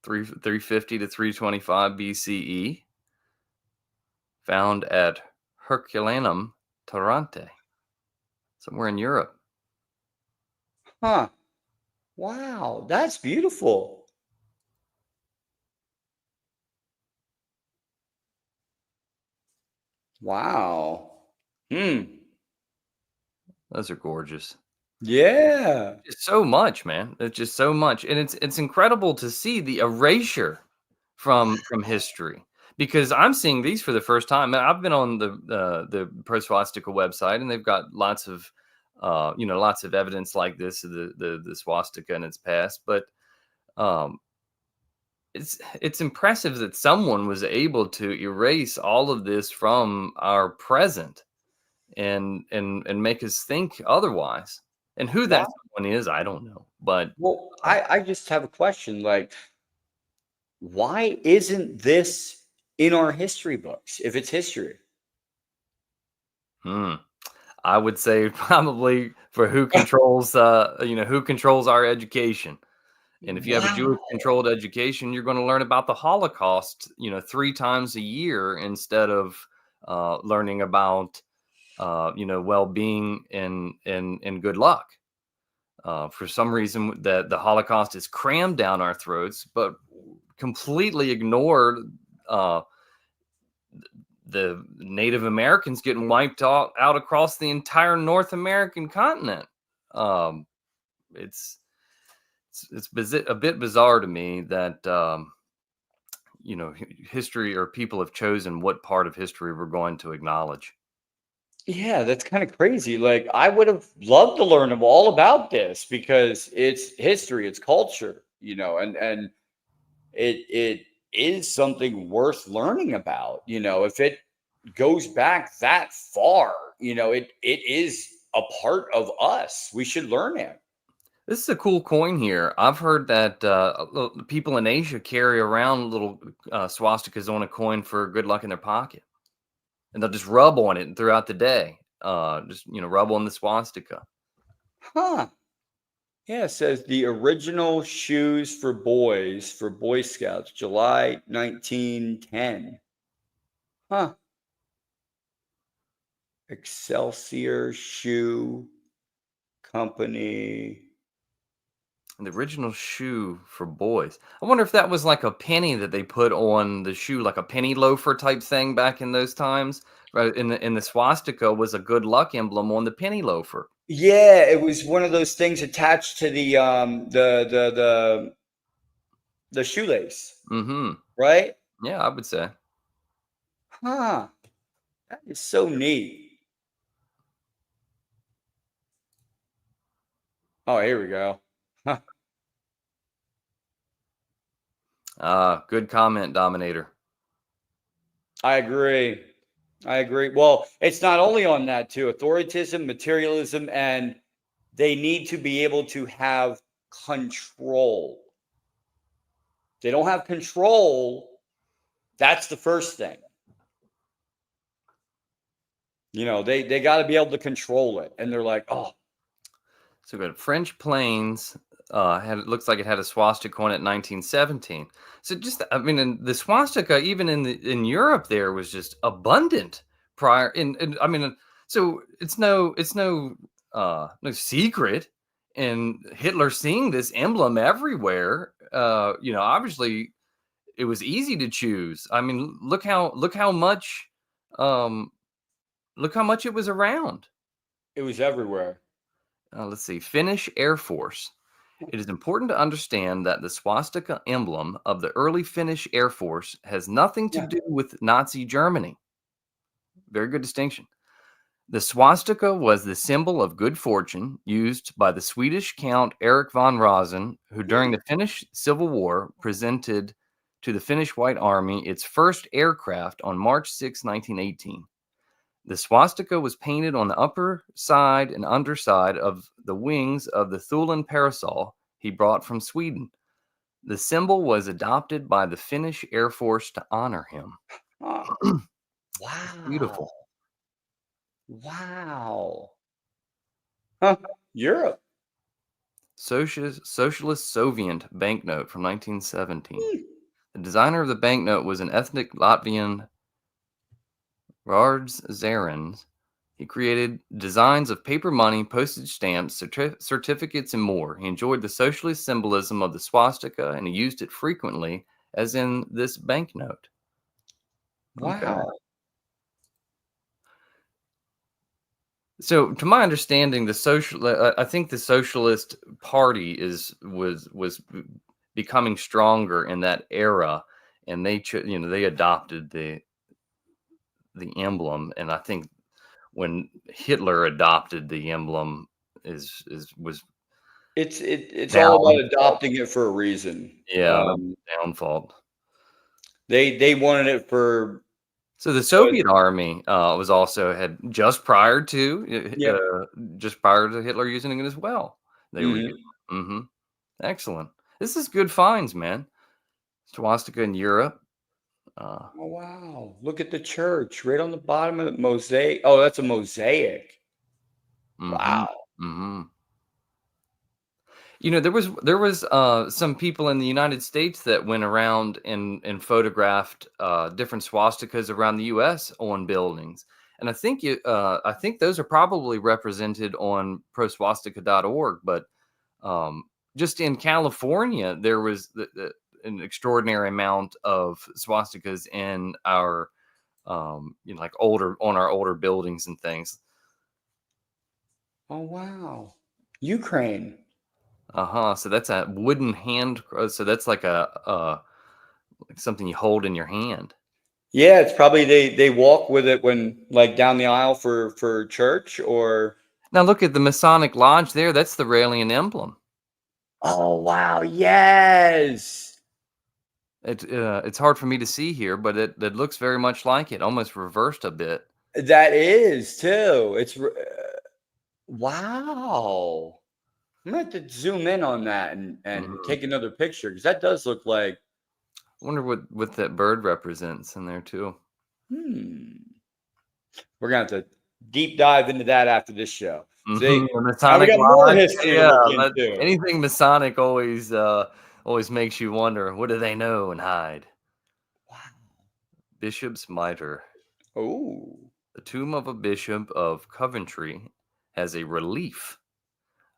[SPEAKER 2] 350 to 325 BCE, found at Herculaneum, Tarante, somewhere in Europe.
[SPEAKER 1] Huh. Wow, that's beautiful. Wow.
[SPEAKER 2] Those are gorgeous.
[SPEAKER 1] Yeah.
[SPEAKER 2] It's so much, man. It's just so much, and it's incredible to see the erasure from history, because I'm seeing these for the first time. And I've been on the Pro Swastika website, and they've got lots of evidence like this of the swastika in its past. But it's impressive that someone was able to erase all of this from our present and make us think otherwise. And who that someone is, I don't know. But
[SPEAKER 1] well, I just have a question. Like, why isn't this in our history books if it's history?
[SPEAKER 2] I would say probably for who controls who controls our education. And if you have a Jewish controlled education, you're going to learn about the Holocaust, 3 times a year instead of learning about well-being and good luck. For some reason, that the Holocaust is crammed down our throats, but completely ignored the Native Americans getting wiped out across the entire North American continent. It's a bit bizarre to me that history or people have chosen what part of history we're going to acknowledge.
[SPEAKER 1] Yeah, that's kind of crazy. Like, I would have loved to learn all about this because it's history, it's culture, and it is something worth learning about. If it goes back that far, it is a part of us. We should learn it.
[SPEAKER 2] This is a cool coin here. I've heard that people in Asia carry around little swastikas on a coin for good luck in their pocket. And they'll just rub on it throughout the day. Rub on the swastika.
[SPEAKER 1] Huh. Yeah, it says the original shoes for boys for Boy Scouts, July 1910. Huh. Excelsior Shoe Company.
[SPEAKER 2] The original shoe for boys. I wonder if that was like a penny that they put on the shoe, like a penny loafer type thing back in those times. Right, in the swastika was a good luck emblem on the penny loafer.
[SPEAKER 1] Yeah, it was one of those things attached to the shoelace.
[SPEAKER 2] Mm-hmm.
[SPEAKER 1] Right?
[SPEAKER 2] Yeah, I would say.
[SPEAKER 1] Huh. That is so neat. Oh, here we go.
[SPEAKER 2] Good comment, Dominator.
[SPEAKER 1] I agree. Well, it's not only on that too. Authoritism, materialism, and they need to be able to have control. They don't have control. That's the first thing. They got to be able to control it. And they're like, oh.
[SPEAKER 2] So good. French planes it looks like it had a swastika on it in 1917. So the swastika, even in Europe, there was just abundant prior. So it's no secret. And Hitler seeing this emblem everywhere, obviously it was easy to choose. I mean, look how much it was around.
[SPEAKER 1] It was everywhere.
[SPEAKER 2] Let's see. Finnish Air Force. It is important to understand that the swastika emblem of the early Finnish Air Force has nothing to do with Nazi Germany. Very good distinction. The swastika was the symbol of good fortune used by the Swedish Count Erik von Rosen, who during the Finnish Civil War presented to the Finnish White Army its first aircraft on March 6, 1918. The swastika was painted on the upper side and underside of the wings of the Thulen parasol he brought from Sweden. The symbol was adopted by the Finnish Air Force to honor him.
[SPEAKER 1] Oh. Wow.
[SPEAKER 2] Beautiful.
[SPEAKER 1] Wow. Huh. Europe.
[SPEAKER 2] Socialist Soviet banknote from 1917. The designer of the banknote was an ethnic Latvian Rārds Zarins. He created designs of paper money, postage stamps, certificates, and more. He enjoyed the socialist symbolism of the swastika, and he used it frequently, as in this banknote.
[SPEAKER 1] Wow.
[SPEAKER 2] Okay. So, to my understanding, I think the Socialist Party was becoming stronger in that era, and they adopted the emblem, and I think when Hitler adopted the emblem it's
[SPEAKER 1] all about adopting it for a reason.
[SPEAKER 2] Downfall.
[SPEAKER 1] They wanted it for.
[SPEAKER 2] So the Soviet army was also had just prior to Hitler using it as well. They were using. Excellent. This is good finds, man. Swastika in Europe.
[SPEAKER 1] Oh wow! Look at the church right on the bottom of the mosaic. Oh, that's a mosaic. Wow.
[SPEAKER 2] There was some people in the United States that went around and photographed different swastikas around the U.S. on buildings, and I think those are probably represented on proswastika.org. But just in California, there was an extraordinary amount of swastikas in our like older buildings and things.
[SPEAKER 1] Oh wow, Ukraine.
[SPEAKER 2] So that's a wooden hand. So that's like like something you hold in your hand.
[SPEAKER 1] Yeah, it's probably they walk with it when like down the aisle for church or.
[SPEAKER 2] Now look at the Masonic Lodge there. That's the Raelian emblem.
[SPEAKER 1] Oh wow! Yes.
[SPEAKER 2] It's hard for me to see here, but it looks very much like it, almost reversed a bit.
[SPEAKER 1] That is too. It's wow. I'm gonna have to zoom in on that and take another picture because that does look like.
[SPEAKER 2] I wonder what that bird represents in there too.
[SPEAKER 1] We're gonna have to deep dive into that after this show.
[SPEAKER 2] See,
[SPEAKER 1] now we got more history to look into.
[SPEAKER 2] Anything Masonic always makes you wonder, what do they know and hide?
[SPEAKER 1] Wow.
[SPEAKER 2] Bishop's mitre.
[SPEAKER 1] Oh.
[SPEAKER 2] The tomb of a bishop of Coventry has a relief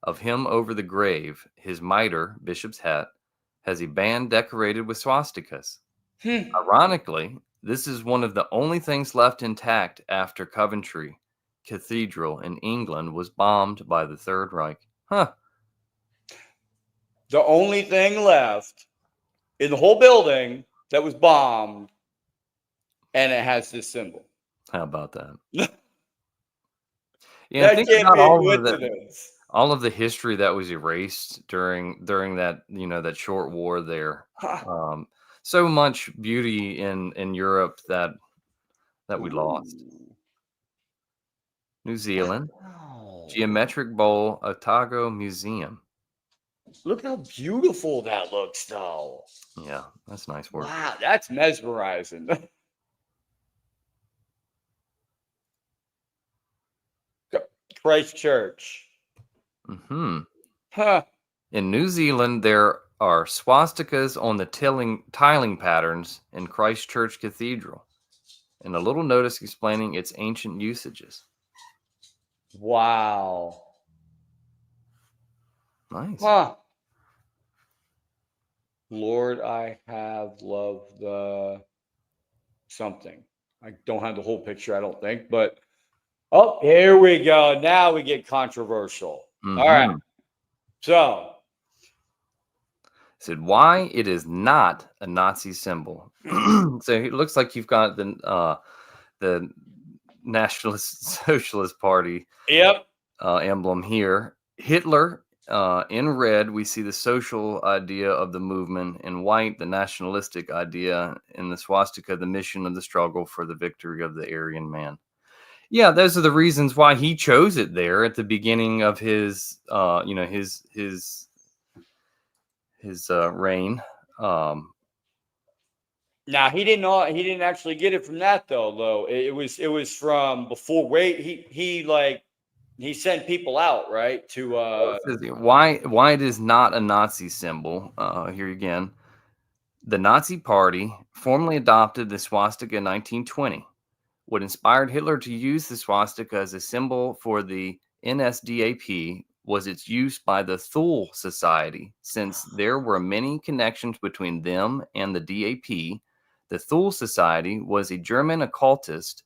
[SPEAKER 2] of him over the grave. His mitre, bishop's hat, has a band decorated with swastikas. Ironically, this is one of the only things left intact after Coventry Cathedral in England was bombed by the Third Reich. The
[SPEAKER 1] only thing left in the whole building that was bombed, and it has this symbol.
[SPEAKER 2] How about that?
[SPEAKER 1] That
[SPEAKER 2] think
[SPEAKER 1] can't
[SPEAKER 2] about
[SPEAKER 1] be a coincidence.
[SPEAKER 2] All of the history that was erased during that that short war there. So much beauty in Europe that we lost. New Zealand.
[SPEAKER 1] Wow.
[SPEAKER 2] Geometric Bowl Otago Museum.
[SPEAKER 1] Look how beautiful that looks, though.
[SPEAKER 2] Yeah, that's nice work.
[SPEAKER 1] Wow, that's mesmerizing. Christchurch.
[SPEAKER 2] Hmm.
[SPEAKER 1] Huh.
[SPEAKER 2] In New Zealand, there are swastikas on the tiling patterns in Christchurch Cathedral, and a little notice explaining its ancient usages.
[SPEAKER 1] Wow.
[SPEAKER 2] Nice.
[SPEAKER 1] Huh. Lord, I have loved the something. I don't have the whole picture, I don't think, but oh, here we go. Now we get controversial. All right.
[SPEAKER 2] Mm-hmm.
[SPEAKER 1] So,
[SPEAKER 2] Said why it is not a Nazi symbol. So it looks like you've got the Nationalist Socialist Party
[SPEAKER 1] yep.
[SPEAKER 2] emblem here. Hitler in red, we see the social idea of the movement. In white, the nationalistic idea. In the swastika, the mission of the struggle for the victory of the Aryan man. Yeah, those are the reasons why he chose it there at the beginning of his, his reign.
[SPEAKER 1] Now he didn't actually get it from that though. It was from before. Wait, he sent people out, right? To
[SPEAKER 2] Why it is not a Nazi symbol. Here again, the Nazi Party formally adopted the swastika in 1920. What inspired Hitler to use the swastika as a symbol for the NSDAP was its use by the Thule Society. Since there were many connections between them and the DAP, the Thule Society was a German occultist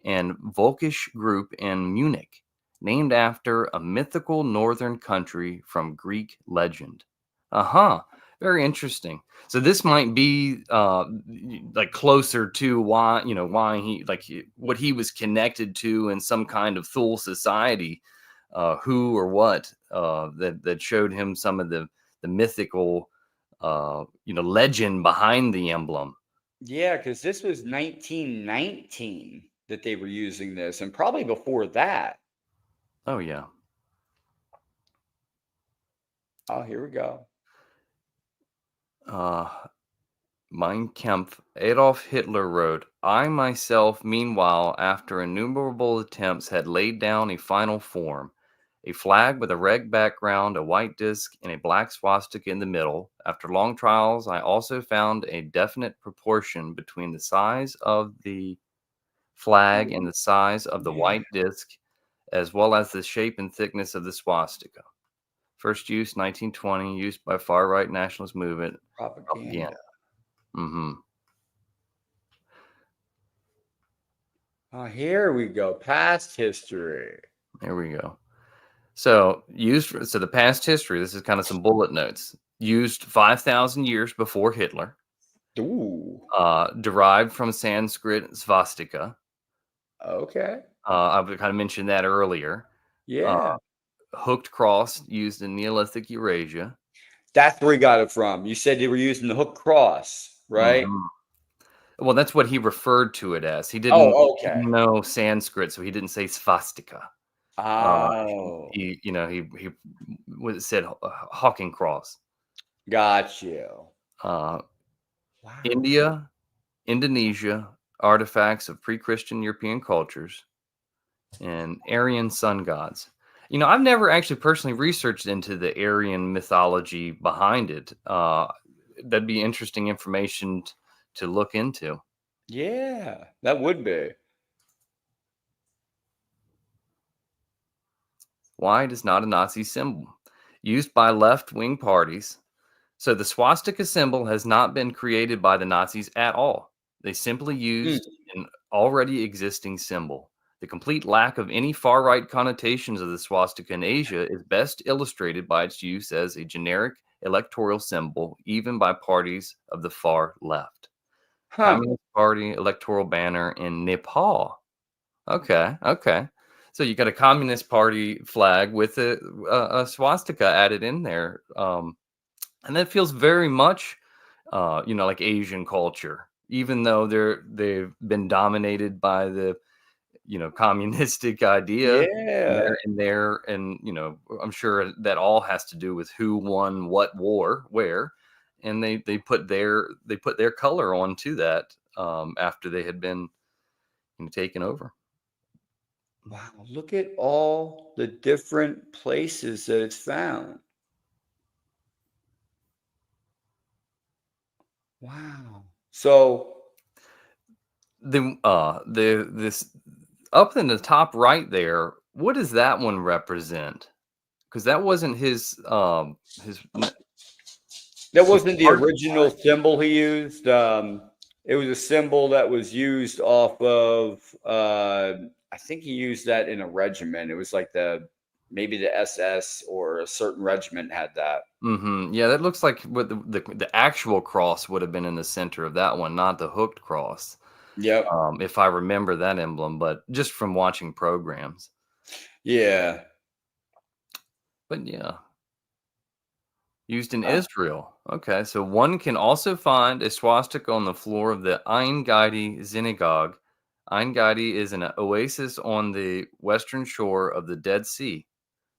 [SPEAKER 2] and Volkisch group in Munich, named after a mythical northern country from Greek legend. Very interesting. So this might be like closer to why what he was connected to in some kind of Thule society, who or what that showed him some of the mythical legend behind the emblem.
[SPEAKER 1] yeah, because this was 1919 that they were using this, and probably before that.
[SPEAKER 2] Oh yeah.
[SPEAKER 1] Oh, here we go.
[SPEAKER 2] Mein Kampf, Adolf Hitler wrote, I myself, meanwhile, after innumerable attempts, had laid down a final form, a flag with a red background, a white disc, and a black swastika in the middle. After long trials, I also found a definite proportion between the size of the flag and the size of the white disc, as well as the shape and thickness of the swastika. First use, 1920, used by far-right nationalist movement.
[SPEAKER 1] Propaganda.
[SPEAKER 2] Mm-hmm.
[SPEAKER 1] Oh, here we go. Past history.
[SPEAKER 2] There we go. So the past history, this is kind of some bullet notes. Used 5,000 years before Hitler.
[SPEAKER 1] Ooh.
[SPEAKER 2] Derived from Sanskrit swastika.
[SPEAKER 1] Okay.
[SPEAKER 2] I kind of mentioned that earlier.
[SPEAKER 1] Yeah.
[SPEAKER 2] Hooked cross used in Neolithic Eurasia.
[SPEAKER 1] That's where he got it from. You said they were using the hooked cross, right?
[SPEAKER 2] Mm-hmm. Well, that's what he referred to it as. He didn't know Sanskrit, so he didn't say swastika.
[SPEAKER 1] Oh.
[SPEAKER 2] He said Hawking cross.
[SPEAKER 1] Got you.
[SPEAKER 2] Wow. India, Indonesia, artifacts of pre-Christian European cultures, and Aryan sun gods. I've never actually personally researched into the Aryan mythology behind it. That'd be interesting information to look into.
[SPEAKER 1] Yeah, that would be.
[SPEAKER 2] Why it is not a Nazi symbol? Used by left-wing parties. So the swastika symbol has not been created by the Nazis at all. They simply used an already existing symbol. The complete lack of any far-right connotations of the swastika in Asia is best illustrated by its use as a generic electoral symbol, even by parties of the far left. Communist Party electoral banner in Nepal. Okay. So you got a Communist Party flag with a swastika added in there. And that feels very much, like Asian culture, even though they've been dominated by the, communistic idea
[SPEAKER 1] Yeah.
[SPEAKER 2] and I'm sure that all has to do with who won what war where, and they put their color onto that after they had been taken over.
[SPEAKER 1] Wow. Look at all the different places that it's found. Wow. So,
[SPEAKER 2] This up in the top right there, what does that one represent? Because that wasn't his
[SPEAKER 1] that wasn't the
[SPEAKER 2] hard to
[SPEAKER 1] original symbol he used. It was a symbol that was used off of, I think he used that in a regiment. It was like maybe the SS or a certain regiment had that.
[SPEAKER 2] Yeah, that looks like what the actual cross would have been in the center of that one, not the hooked cross.
[SPEAKER 1] Yep.
[SPEAKER 2] If I remember that emblem, but just from watching programs.
[SPEAKER 1] Yeah.
[SPEAKER 2] But yeah, used in Israel. Okay, so one can also find a swastika on the floor of the Ein Gedi synagogue. Ein Gedi is an oasis on the western shore of the Dead Sea,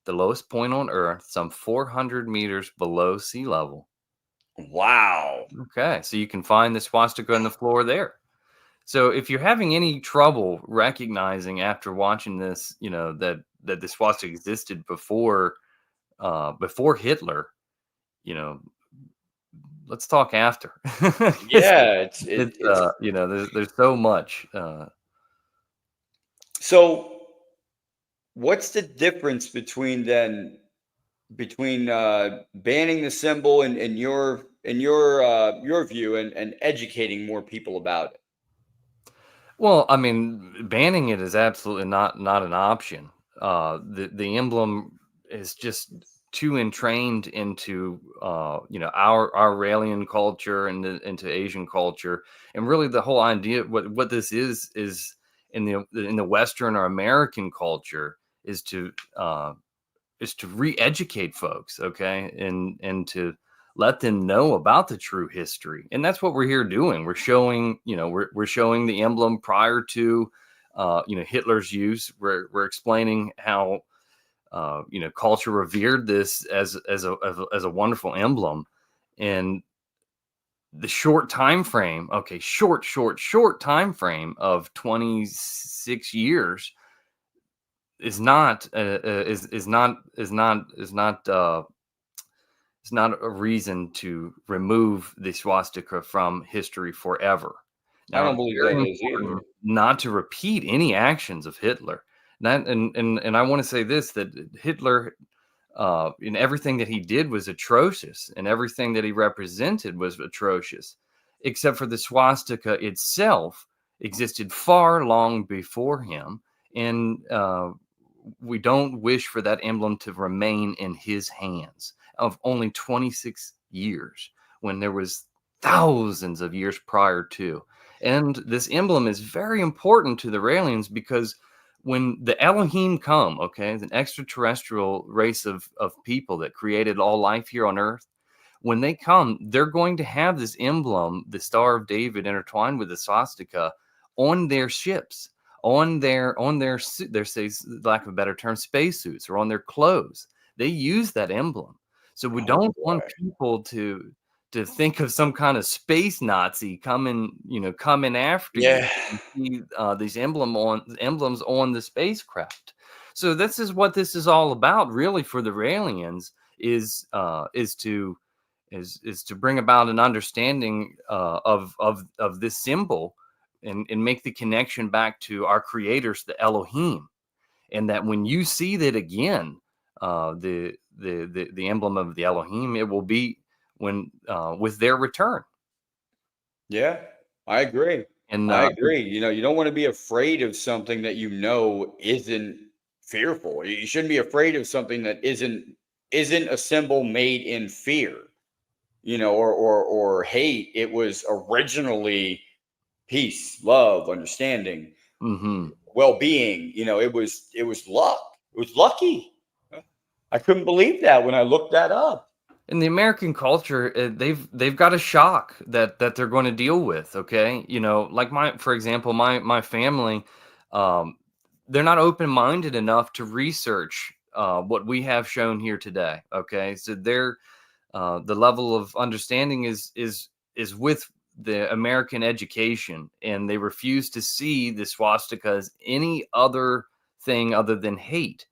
[SPEAKER 2] the lowest point on Earth, some 400 meters below sea level.
[SPEAKER 1] Wow.
[SPEAKER 2] Okay, so you can find the swastika on the floor there. So if you're having any trouble recognizing after watching this, that the swastika existed before Hitler, let's talk after.
[SPEAKER 1] Yeah.
[SPEAKER 2] There's so much.
[SPEAKER 1] So what's the difference between banning the symbol in your view and educating more people about it?
[SPEAKER 2] Well, I mean, banning it is absolutely not an option. The emblem is just too entrained into our Raelian culture and into Asian culture, and really the whole idea what this is in the Western or American culture is to re-educate folks, okay, and to let them know about the true history. And that's what we're here doing. We're showing, we're showing the emblem prior to Hitler's use. We're explaining how culture revered this as a wonderful emblem. And the short time frame, okay, short time frame of 26 years is not it's not a reason to remove the swastika from history forever.
[SPEAKER 1] I
[SPEAKER 2] Now,
[SPEAKER 1] don't
[SPEAKER 2] it's
[SPEAKER 1] believe
[SPEAKER 2] very
[SPEAKER 1] that is
[SPEAKER 2] important
[SPEAKER 1] either.
[SPEAKER 2] not to repeat any actions of Hitler. And I want to say this, that Hitler, in everything that he did was atrocious, and everything that he represented was atrocious, except for the swastika itself existed far long before him. And we don't wish for that emblem to remain in his hands of only 26 years when there was thousands of years prior to. And this emblem is very important to the Raelians because when the Elohim come, okay, an extraterrestrial race of people that created all life here on Earth, when they come, they're going to have this emblem, the Star of David, intertwined with the swastika on their ships, on their say, lack of a better term, spacesuits, or on their clothes. They use that emblem. So we don't want people to think of some kind of space Nazi coming after you.
[SPEAKER 1] Yeah.
[SPEAKER 2] See, these emblems on the spacecraft. So this is what this is all about, really, for the Raelians, is to bring about an understanding of this symbol and make the connection back to our creators, the Elohim, and that when you see that again, the emblem of the Elohim, it will be when with their return.
[SPEAKER 1] Yeah, I agree.
[SPEAKER 2] And
[SPEAKER 1] I agree. You don't want to be afraid of something that isn't fearful. You shouldn't be afraid of something that isn't a symbol made in fear, or hate. It was originally peace, love, understanding, well-being. It was luck. It was lucky. I couldn't believe that when I looked that up.
[SPEAKER 2] in the American culture, they've got a shock that they're going to deal with. Okay, like for example, my family, they're not open-minded enough to research what we have shown here today. Okay, so they're the level of understanding is with the American education, and they refuse to see the swastika as any other thing other than hate,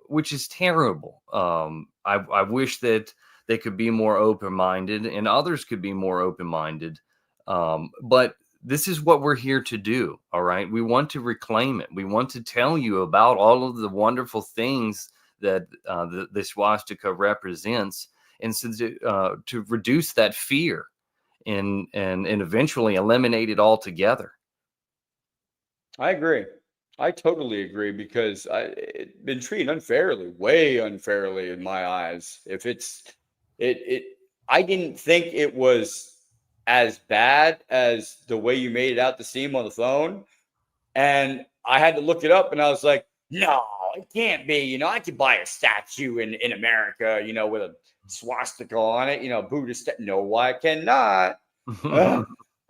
[SPEAKER 2] which is terrible. I wish that they could be more open-minded, and others could be more open-minded. But this is what we're here to do. All right. We want to reclaim it. We want to tell you about all of the wonderful things that the swastika represents, and so to reduce that fear and eventually eliminate it altogether.
[SPEAKER 1] I agree. I totally agree, because it's been treated unfairly, way unfairly in my eyes. If I didn't think it was as bad as the way you made it out to seem on the phone. And I had to look it up, and I was like, no, it can't be. I could buy a statue in America, with a swastika on it, Buddhist. No, I cannot. I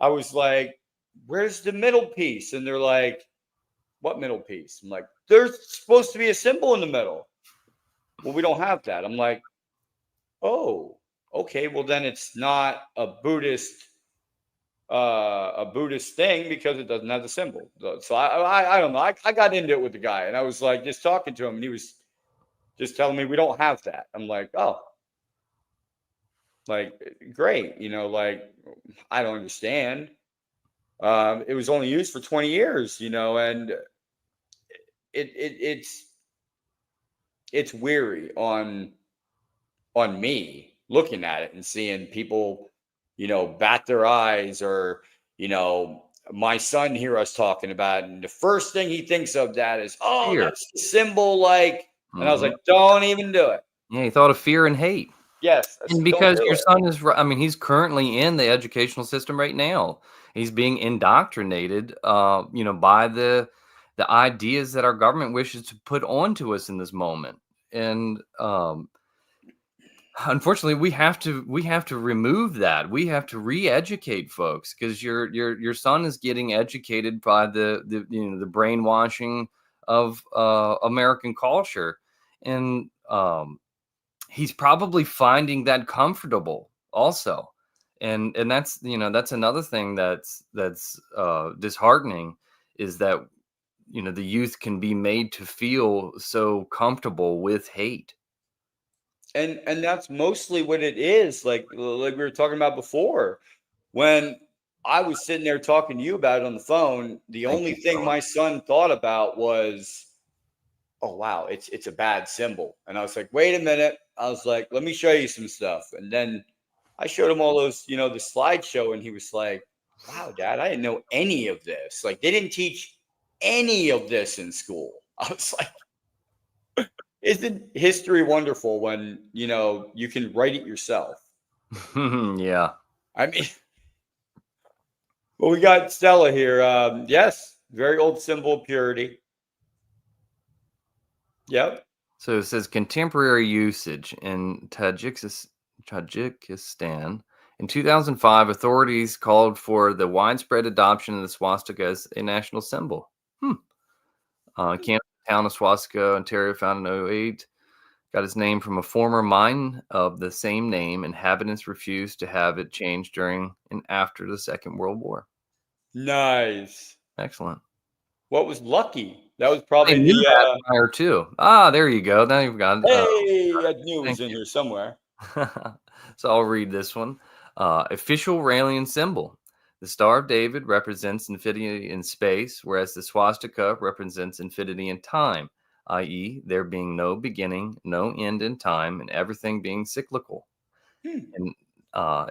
[SPEAKER 1] was like, where's the middle piece? And they're like, what middle piece? I'm like, there's supposed to be a symbol in the middle. Well, we don't have that. I'm like, oh, okay. Well, then it's not a Buddhist thing, because it doesn't have the symbol. So I don't know. I got into it with the guy, and I was like just talking to him, and he was just telling me we don't have that. I'm like, oh, like, great. Like, I don't understand. It was only used for 20 years, and it's weary on me looking at it and seeing people, bat their eyes, or, my son hear us talking about it, and the first thing he thinks of that is, oh,
[SPEAKER 2] Fear.
[SPEAKER 1] that's the symbol, like, and I was like, don't even do it.
[SPEAKER 2] Yeah, he thought of fear and hate.
[SPEAKER 1] Yes.
[SPEAKER 2] And because your son is, he's currently in the educational system right now. He's being indoctrinated, by the ideas that our government wishes to put onto us in this moment. And unfortunately, we have to remove that. We have to re-educate folks, because your son is getting educated by the brainwashing of American culture, and he's probably finding that comfortable also. And that's another thing that's disheartening, is that the youth can be made to feel so comfortable with hate.
[SPEAKER 1] And that's mostly what it is. Like we were talking about before, when I was sitting there talking to you about it on the phone, the only thing my son thought about was, oh, wow, it's a bad symbol. And I was like, wait a minute. I was like, let me show you some stuff. And then I showed him all those, the slideshow, and he was like, wow, Dad, I didn't know any of this. Like, they didn't teach any of this in school. I was like, isn't history wonderful when, you can write it yourself?
[SPEAKER 2] Yeah.
[SPEAKER 1] I mean, well, we got Stella here. Yes, very old symbol of purity. Yep.
[SPEAKER 2] So it says contemporary usage in Tajikistan. In 2005, authorities called for the widespread adoption of the swastika as a national symbol. Canada town of Swastika, Ontario, founded in 2008, got its name from a former mine of the same name. Inhabitants refused to have it changed during and after the Second World War.
[SPEAKER 1] Nice.
[SPEAKER 2] Excellent.
[SPEAKER 1] What was lucky? That was probably
[SPEAKER 2] the fire too. There you go. Now you've got.
[SPEAKER 1] Hey, I knew it was in here somewhere.
[SPEAKER 2] So I'll read this one. Official Raelian symbol. The Star of David represents infinity in space, whereas the swastika represents infinity in time, i.e., there being no beginning, no end in time, and everything being cyclical. And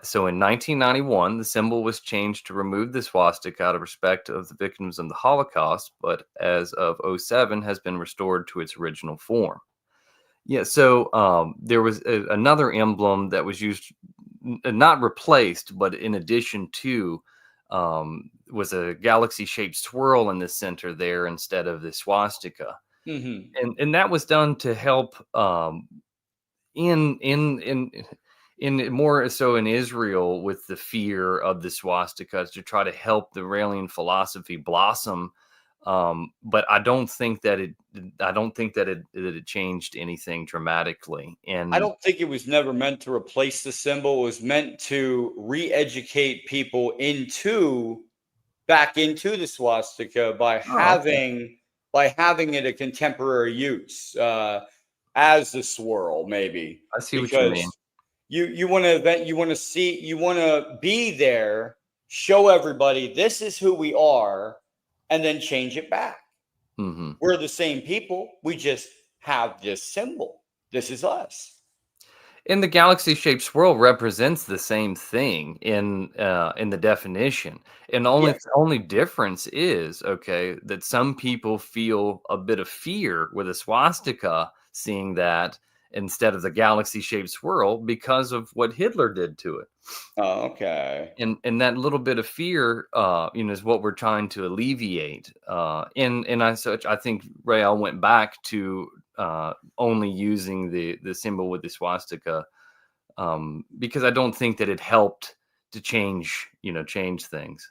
[SPEAKER 2] so in 1991, the symbol was changed to remove the swastika out of respect of the victims of the Holocaust, but as of 2007 has been restored to its original form. Yeah, so there was another emblem that was used, not replaced, but in addition to, was a galaxy-shaped swirl in the center there instead of the swastika. And that was done to help in more so in Israel with the fear of the swastika, to try to help the Raelian philosophy blossom But I don't think that it changed anything dramatically.
[SPEAKER 1] I
[SPEAKER 2] And
[SPEAKER 1] don't think it was never meant to replace the symbol. It was meant to re-educate people back into the swastika by
[SPEAKER 2] okay.
[SPEAKER 1] having it a contemporary use as the swirl, maybe,
[SPEAKER 2] I see what you mean.
[SPEAKER 1] because you want to you want to be there, show everybody this is who we are, and then change it back.
[SPEAKER 2] Hmm.
[SPEAKER 1] We're the same people. We just have this symbol. This is us.
[SPEAKER 2] And the galaxy-shaped swirl represents the same thing in the definition. And the only
[SPEAKER 1] Yes.
[SPEAKER 2] only difference is, okay, that some people feel a bit of fear with a swastika, seeing that instead of the galaxy-shaped swirl because of what Hitler did to it.
[SPEAKER 1] Oh, okay.
[SPEAKER 2] And that little bit of fear, is what we're trying to alleviate. I think Rael went back to only using the symbol with the swastika, because I don't think that it helped to change things.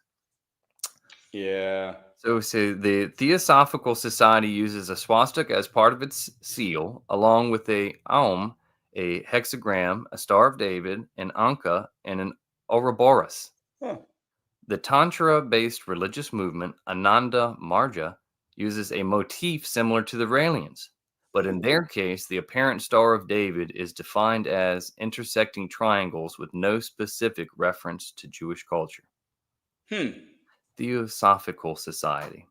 [SPEAKER 1] Yeah.
[SPEAKER 2] So the Theosophical Society uses a swastika as part of its seal, along with a Aum, a hexagram, a Star of David, an Anka, and an Ouroboros.
[SPEAKER 1] Huh.
[SPEAKER 2] The Tantra-based religious movement, Ananda Marja, uses a motif similar to the Raelians, but in their case, the apparent Star of David is defined as intersecting triangles with no specific reference to Jewish culture.
[SPEAKER 1] Hmm.
[SPEAKER 2] Theosophical Society.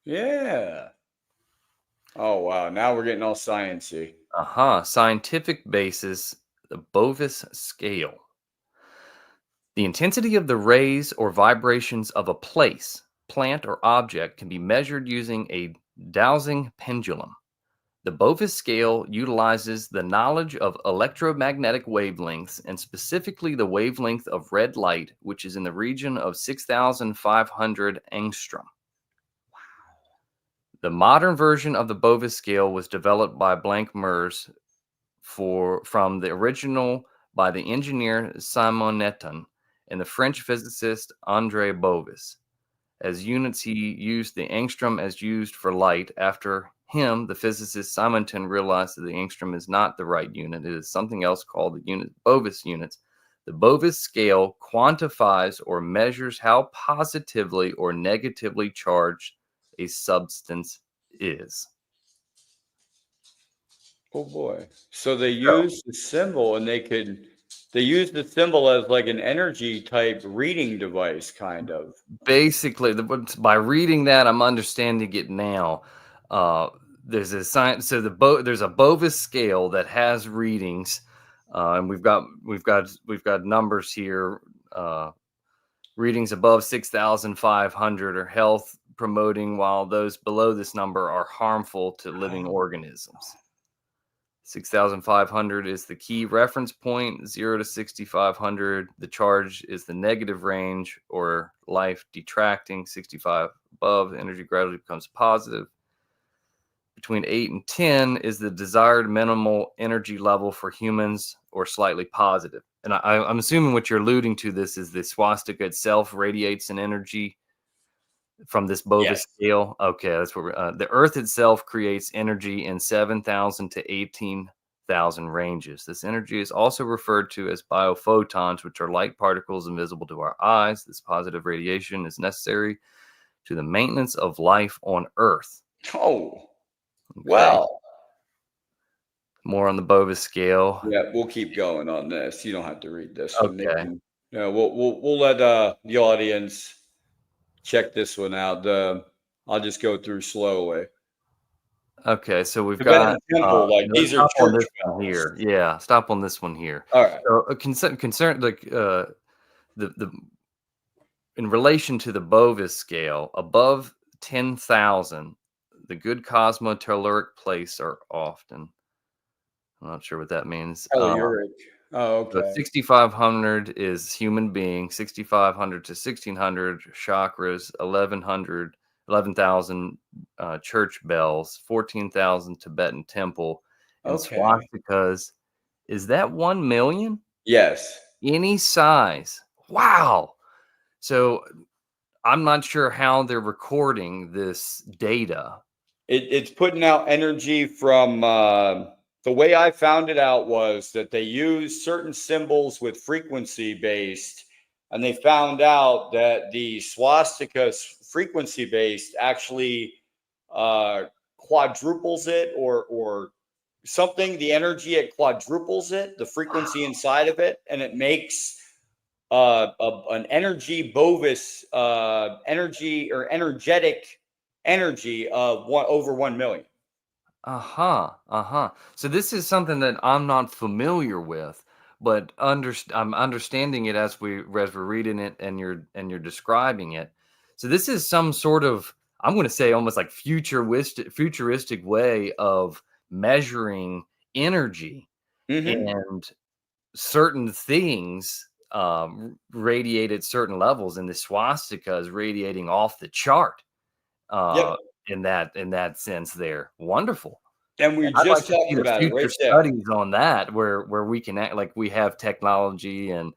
[SPEAKER 1] Yeah. Oh wow. Now we're getting all sciencey.
[SPEAKER 2] Scientific basis, the Bovis scale. The intensity of the rays or vibrations of a place, plant, or object can be measured using a dowsing pendulum. The Bovis scale utilizes the knowledge of electromagnetic wavelengths, and specifically the wavelength of red light, which is in the region of 6,500 angstrom. The modern version of the Bovis scale was developed by Blanc-Murs from the original by the engineer Simoneton and the French physicist André Bovis. As units, he used the angstrom as used for light. After him, the physicist Simoneton realized that the angstrom is not the right unit. It is something else called the Bovis units. The Bovis scale quantifies or measures how positively or negatively charged a substance is.
[SPEAKER 1] Oh boy. So they used the symbol and they used the symbol as like an energy type reading device, kind of.
[SPEAKER 2] Basically, by reading that, I'm understanding it now. There's a science. So there's a Bovis scale that has readings, and we've got numbers here. Readings above 6,500 are health promoting, while those below this number are harmful to living organisms. 6,500 is the key reference point. 0 to 6,500, the charge is the negative range or life detracting. 65 above, the energy gradually becomes positive. Between 8 and 10 is the desired minimal energy level for humans, or slightly positive. And I'm assuming what you're alluding to this is the swastika itself radiates an energy from this Bovis scale. Okay, that's what the Earth itself creates energy in 7,000 to 18,000 ranges. This energy is also referred to as biophotons, which are light particles invisible to our eyes. This positive radiation is necessary to the maintenance of life on Earth.
[SPEAKER 1] Oh,
[SPEAKER 2] okay.
[SPEAKER 1] Well.
[SPEAKER 2] More on the Bovis scale.
[SPEAKER 1] Yeah, we'll keep going on this. You don't have to read this one.
[SPEAKER 2] Okay.
[SPEAKER 1] We'll let the audience check this one out. I'll just go through slowly.
[SPEAKER 2] Okay, so we've got
[SPEAKER 1] temple, like these are church bells
[SPEAKER 2] here. Yeah, stop on this one here.
[SPEAKER 1] All right.
[SPEAKER 2] So concern like the in relation to the Bovis scale, above 10,000, the good cosmotelluric place are often. I'm not sure what that means.
[SPEAKER 1] Telluric. Oh, okay.
[SPEAKER 2] 6,500 is human being. 6,500 to 1,600 chakras. 11,000 church bells. 14,000 Tibetan temple. And swastikas. Is that 1 million?
[SPEAKER 1] Yes.
[SPEAKER 2] Any size. Wow. So I'm not sure how they're recording this data.
[SPEAKER 1] It's putting out energy from the way I found it out was that they use certain symbols with frequency based, and they found out that the swastika frequency based actually uh, quadruples it or something. The energy, it quadruples it, the frequency inside of it, and it makes an energy bovis energy or energetic energy of over 1 million.
[SPEAKER 2] So this is something that I'm not familiar with, but I'm understanding it as we're reading it and you're describing it. So this is some sort of, I'm going to say, almost like futuristic way of measuring energy, and certain things radiate at certain levels, and the swastika is radiating off the chart.
[SPEAKER 1] Yep.
[SPEAKER 2] In that sense there. Wonderful.
[SPEAKER 1] And we
[SPEAKER 2] I'd like
[SPEAKER 1] just
[SPEAKER 2] to see
[SPEAKER 1] talked
[SPEAKER 2] the
[SPEAKER 1] about it
[SPEAKER 2] future
[SPEAKER 1] right there.
[SPEAKER 2] studies on that where we can act like we have technology and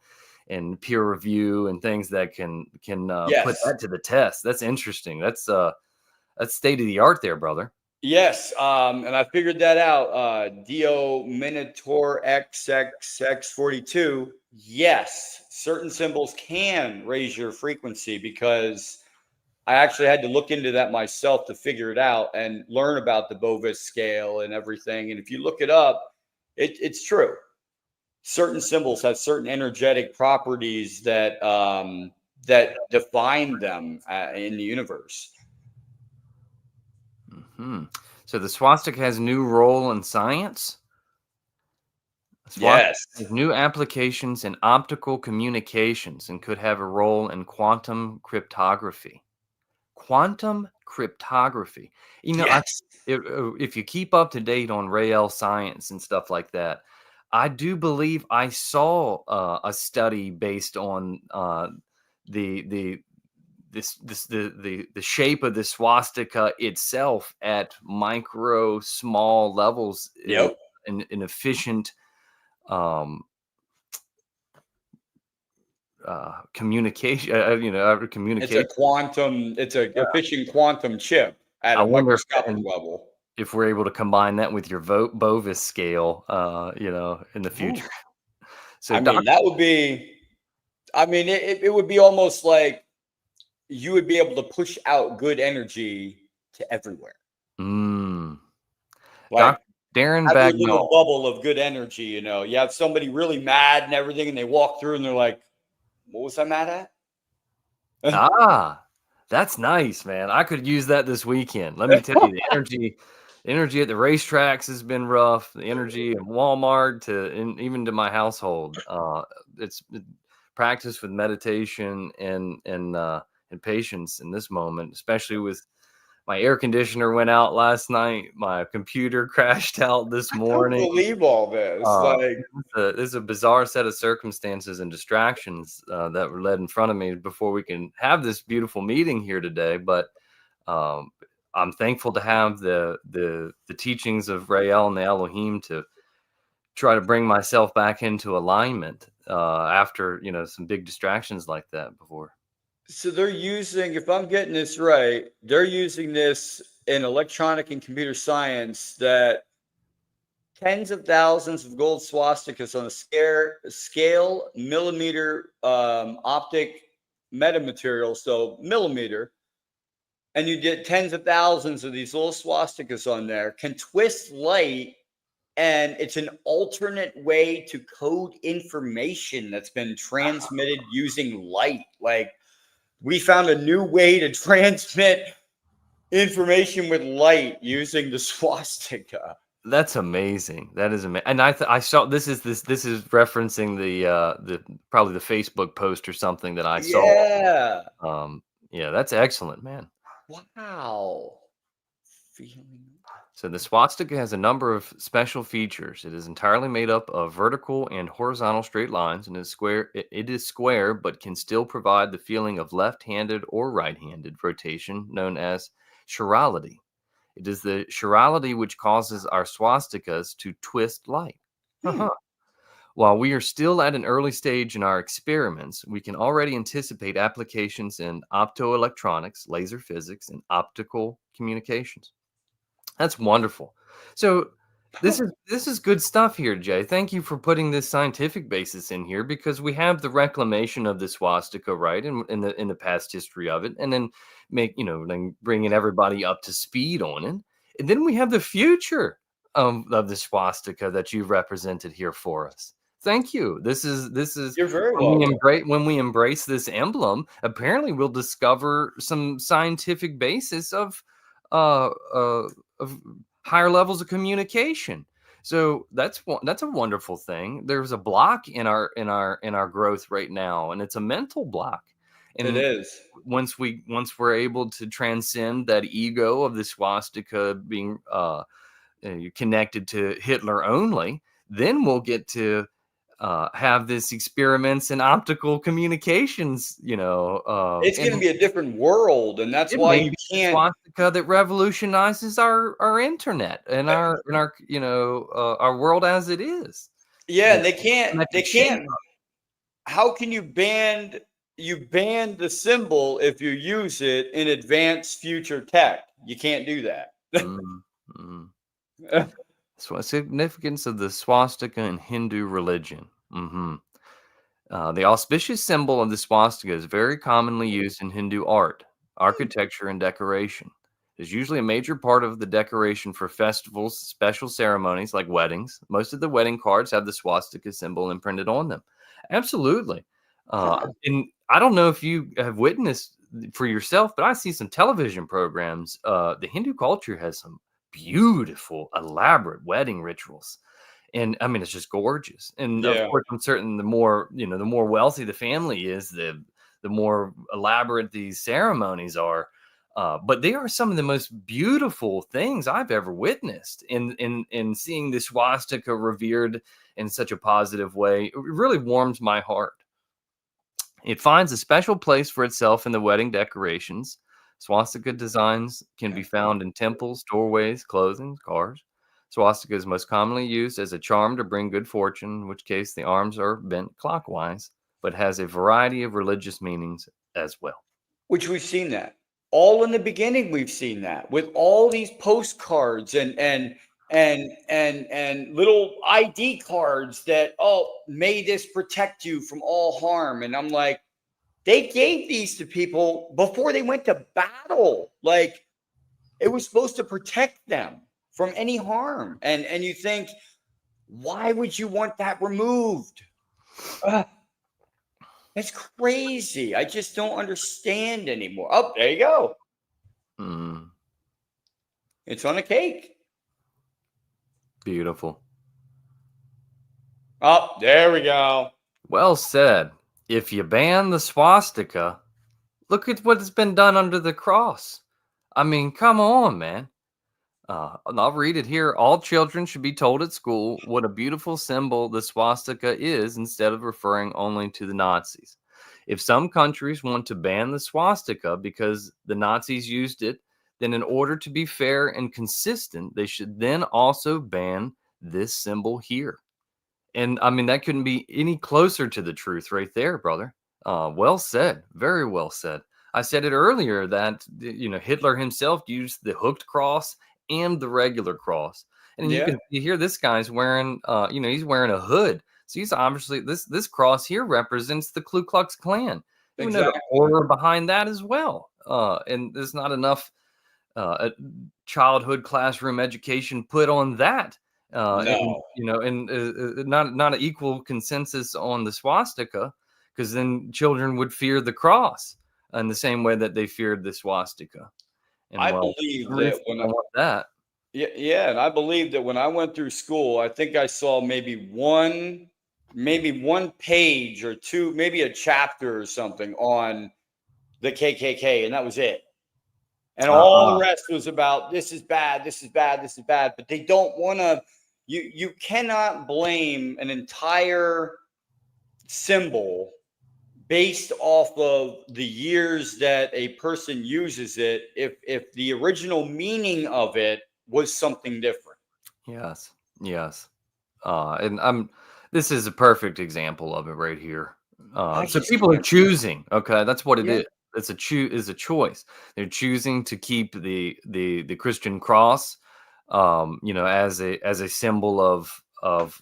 [SPEAKER 2] peer review and things that can put that to the test. That's interesting. That's state of the art there, brother.
[SPEAKER 1] Yes, and I figured that out. Dio Minotaur XXX42. Yes, certain symbols can raise your frequency because I actually had to look into that myself to figure it out and learn about the Bovis scale and everything. And if you look it up, it's true. Certain symbols have certain energetic properties that that define them in the universe.
[SPEAKER 2] So the swastika has a new role in science.
[SPEAKER 1] Yes.
[SPEAKER 2] Has new applications in optical communications and could have a role in quantum cryptography. Quantum cryptography.
[SPEAKER 1] Yes.
[SPEAKER 2] If you keep up to date on Rael science and stuff like that, I do believe I saw a study based on the shape of the swastika itself at micro small levels.
[SPEAKER 1] Yep.
[SPEAKER 2] In efficient communication. Communication.
[SPEAKER 1] It's a efficient quantum chip at a microscopic level.
[SPEAKER 2] If we're able to combine that with your Bovis scale, in the future. So
[SPEAKER 1] that would be, it would be almost like you would be able to push out good energy to everywhere.
[SPEAKER 2] Like Darren
[SPEAKER 1] have
[SPEAKER 2] Bagnall.
[SPEAKER 1] a little bubble of good energy, you have somebody really mad and everything, and they walk through and they're like, what was I mad at?
[SPEAKER 2] That's nice, man. I could use that this weekend. Let me tell you, the energy at the racetracks has been rough. The energy in Walmart even to my household. It's practice with meditation and patience in this moment, especially with my air conditioner went out last night. My computer crashed out this morning.
[SPEAKER 1] I can't believe all this.
[SPEAKER 2] This is a bizarre set of circumstances and distractions that were led in front of me before we can have this beautiful meeting here today. But I'm thankful to have the teachings of Rael and the Elohim to try to bring myself back into alignment after some big distractions like that before.
[SPEAKER 1] So they're using, if I'm getting this right, they're using this in electronic and computer science that tens of thousands of gold swastikas on a scale millimeter optic metamaterial, so millimeter, and you get tens of thousands of these little swastikas on there, can twist light, and it's an alternate way to code information that's been transmitted using light. Like, we found a new way to transmit information with light using the swastika.
[SPEAKER 2] That's amazing. That is amazing. And I saw this is referencing the probably the Facebook post or something that I saw. Yeah, that's excellent, man.
[SPEAKER 1] Wow.
[SPEAKER 2] So the swastika has a number of special features. It is entirely made up of vertical and horizontal straight lines, and it is square, but can still provide the feeling of left-handed or right-handed rotation, known as chirality. It is the chirality which causes our swastikas to twist light. While we are still at an early stage in our experiments, we can already anticipate applications in optoelectronics, laser physics, and optical communications. That's wonderful. So this is good stuff here, Jay. Thank you for putting this scientific basis in here, because we have the reclamation of the swastika, right, in the past history of it, and then then bringing everybody up to speed on it, and then we have the future of the swastika that you've represented here for us. Thank you. This is
[SPEAKER 1] You're very welcome.
[SPEAKER 2] when we embrace this emblem. Apparently, we'll discover some scientific basis uh, uh, of higher levels of communication. So that's a wonderful thing. There's a block in our growth right now, and it's a mental block.
[SPEAKER 1] It
[SPEAKER 2] And
[SPEAKER 1] is.
[SPEAKER 2] once we're able to transcend that ego of the swastika being connected to Hitler only, then we'll get to have this experiments in optical communications.
[SPEAKER 1] It's going to
[SPEAKER 2] And
[SPEAKER 1] be a different world, and that's
[SPEAKER 2] it
[SPEAKER 1] why
[SPEAKER 2] may
[SPEAKER 1] you
[SPEAKER 2] be the
[SPEAKER 1] can't.
[SPEAKER 2] swastika that revolutionizes our internet and our world as it is.
[SPEAKER 1] Yeah,
[SPEAKER 2] Yeah.
[SPEAKER 1] and they can't.
[SPEAKER 2] Connected
[SPEAKER 1] They
[SPEAKER 2] chain.
[SPEAKER 1] can't. How can you ban the symbol if you use it in advanced future tech? You can't do that.
[SPEAKER 2] Mm, mm. So, significance of the swastika in Hindu religion. The auspicious symbol of the swastika is very commonly used in Hindu art, architecture, and decoration. It is usually a major part of the decoration for festivals, special ceremonies like weddings. Most of the wedding cards have the swastika symbol imprinted on them. Absolutely. And I don't know if you have witnessed for yourself, but I see some television programs. The Hindu culture has some beautiful, elaborate wedding rituals. And I mean, it's just gorgeous. And of
[SPEAKER 1] Yeah,
[SPEAKER 2] course, I'm certain the more wealthy the family is, the more elaborate these ceremonies are. But they are some of the most beautiful things I've ever witnessed in seeing the swastika revered in such a positive way. It really warms my heart. It finds a special place for itself in the wedding decorations. Swastika designs can be found in temples, doorways, clothing, cars. Swastika is most commonly used as a charm to bring good fortune, in which case the arms are bent clockwise, but has a variety of religious meanings as well.
[SPEAKER 1] which we've seen that all in the beginning. We've seen that with all these postcards and little ID cards that, oh, may this protect you from all harm. And I'm like, they gave these to people before they went to battle. Like, it was supposed to protect them from any harm. And you think, why would you want that removed? That's crazy. I just don't understand anymore. Oh, there you go.
[SPEAKER 2] Mm,
[SPEAKER 1] It's on a cake.
[SPEAKER 2] beautiful.
[SPEAKER 1] Oh, there we go.
[SPEAKER 2] Well said. If you ban the swastika, look at what has been done under the cross. I mean, come on, man. And I'll read it here. All children should be told at school what a beautiful symbol the swastika is, instead of referring only to the Nazis. If some countries want to ban the swastika because the Nazis used it, then in order to be fair and consistent, they should then also ban this symbol here. And I mean, that couldn't be any closer to the truth right there, brother. Well said. Very well said. I said it earlier that, Hitler himself used the hooked cross and the regular cross. And
[SPEAKER 1] Yeah,
[SPEAKER 2] you hear this guy's wearing, he's wearing a hood. So he's obviously, this cross here represents the Ku Klux Klan. You know the
[SPEAKER 1] exactly.
[SPEAKER 2] horror behind that as well. And there's not enough childhood classroom education put on that. And
[SPEAKER 1] No,
[SPEAKER 2] not an equal consensus on the swastika, because then children would fear the cross in the same way that they feared the swastika. And
[SPEAKER 1] I
[SPEAKER 2] well,
[SPEAKER 1] believe
[SPEAKER 2] some
[SPEAKER 1] that
[SPEAKER 2] reason I want that.
[SPEAKER 1] yeah, and I believe that when I went through school, I think I saw maybe one page or two, maybe a chapter or something on the KKK, and that was it. And all the
[SPEAKER 2] Uh-huh.
[SPEAKER 1] rest was about, this is bad, this is bad, this is bad. But they don't want to. You cannot blame an entire symbol based off of the years that a person uses it if the original meaning of it was something different.
[SPEAKER 2] Yes. Yes. And I'm This is a perfect example of it right here.
[SPEAKER 1] I
[SPEAKER 2] So
[SPEAKER 1] just
[SPEAKER 2] people are
[SPEAKER 1] can't.
[SPEAKER 2] choosing. Okay, that's what it
[SPEAKER 1] Yeah.
[SPEAKER 2] is. It's a choice. They're choosing to keep the Christian cross, as a symbol of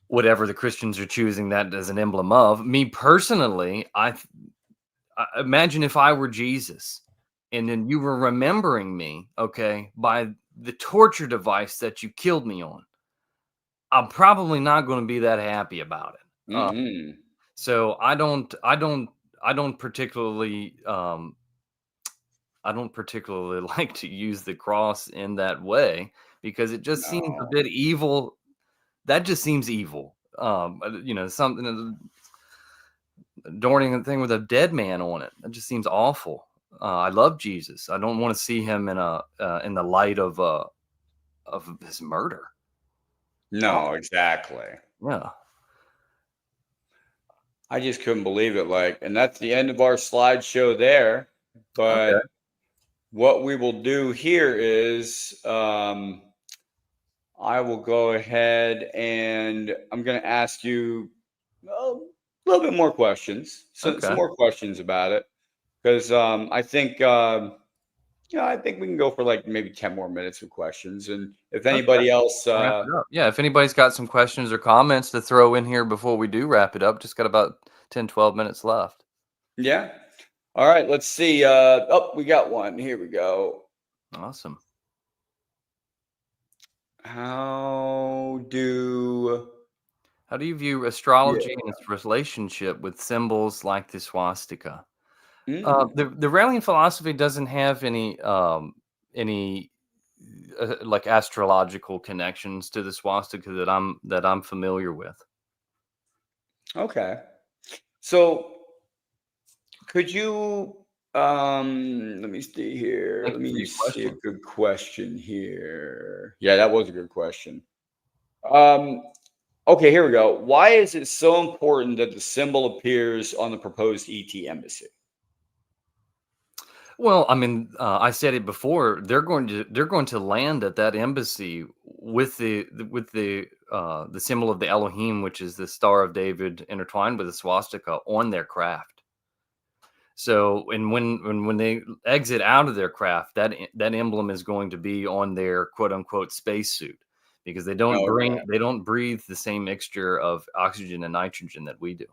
[SPEAKER 2] whatever the Christians are choosing that as an emblem of. Me personally, I imagine if I were Jesus, and then you were remembering me, okay, by the torture device that you killed me on. I'm probably not going to be that happy about it.
[SPEAKER 1] Mm-mm.
[SPEAKER 2] So I don't particularly, I don't particularly like to use the cross in that way because it just seems a
[SPEAKER 1] No.
[SPEAKER 2] bit evil. That just seems evil. Something adorning a thing with a dead man on it. That just seems awful. I love Jesus. I don't want to see him in the light of his murder.
[SPEAKER 1] No, exactly.
[SPEAKER 2] Yeah.
[SPEAKER 1] I just couldn't believe it. And that's the end of our slideshow there.
[SPEAKER 2] Okay.
[SPEAKER 1] But what we will do here is I will go ahead and I'm going to ask you a little bit more questions, some
[SPEAKER 2] Okay.
[SPEAKER 1] more questions about it, because I think we can go for like maybe 10 more minutes of questions. And if
[SPEAKER 2] Okay.
[SPEAKER 1] anybody else,
[SPEAKER 2] Wrap it up. Yeah. If anybody's got some questions or comments to throw in here before we do wrap it up, just got about 10, 12 minutes left.
[SPEAKER 1] yeah. All right, let's see. We got one. Here we go.
[SPEAKER 2] Awesome.
[SPEAKER 1] How do
[SPEAKER 2] How do you view astrology
[SPEAKER 1] yeah.
[SPEAKER 2] and its relationship with symbols like the swastika?
[SPEAKER 1] Mm,
[SPEAKER 2] The Raelian philosophy doesn't have any like astrological connections to the swastika that I'm familiar with.
[SPEAKER 1] okay. So could you let me see here.
[SPEAKER 2] Thank
[SPEAKER 1] Let
[SPEAKER 2] you for
[SPEAKER 1] me
[SPEAKER 2] your
[SPEAKER 1] see a
[SPEAKER 2] question.
[SPEAKER 1] good question here. Yeah, that was a good question. Um okay, here we go. Why is it so important that the symbol appears on the proposed ET embassy?
[SPEAKER 2] Well, I mean, I said it before. They're going to land at that embassy with the symbol of the Elohim, which is the Star of David intertwined with the swastika on their craft. So, and when they exit out of their craft, that emblem is going to be on their quote unquote spacesuit because
[SPEAKER 1] Okay.
[SPEAKER 2] they don't breathe the same mixture of oxygen and nitrogen that we do.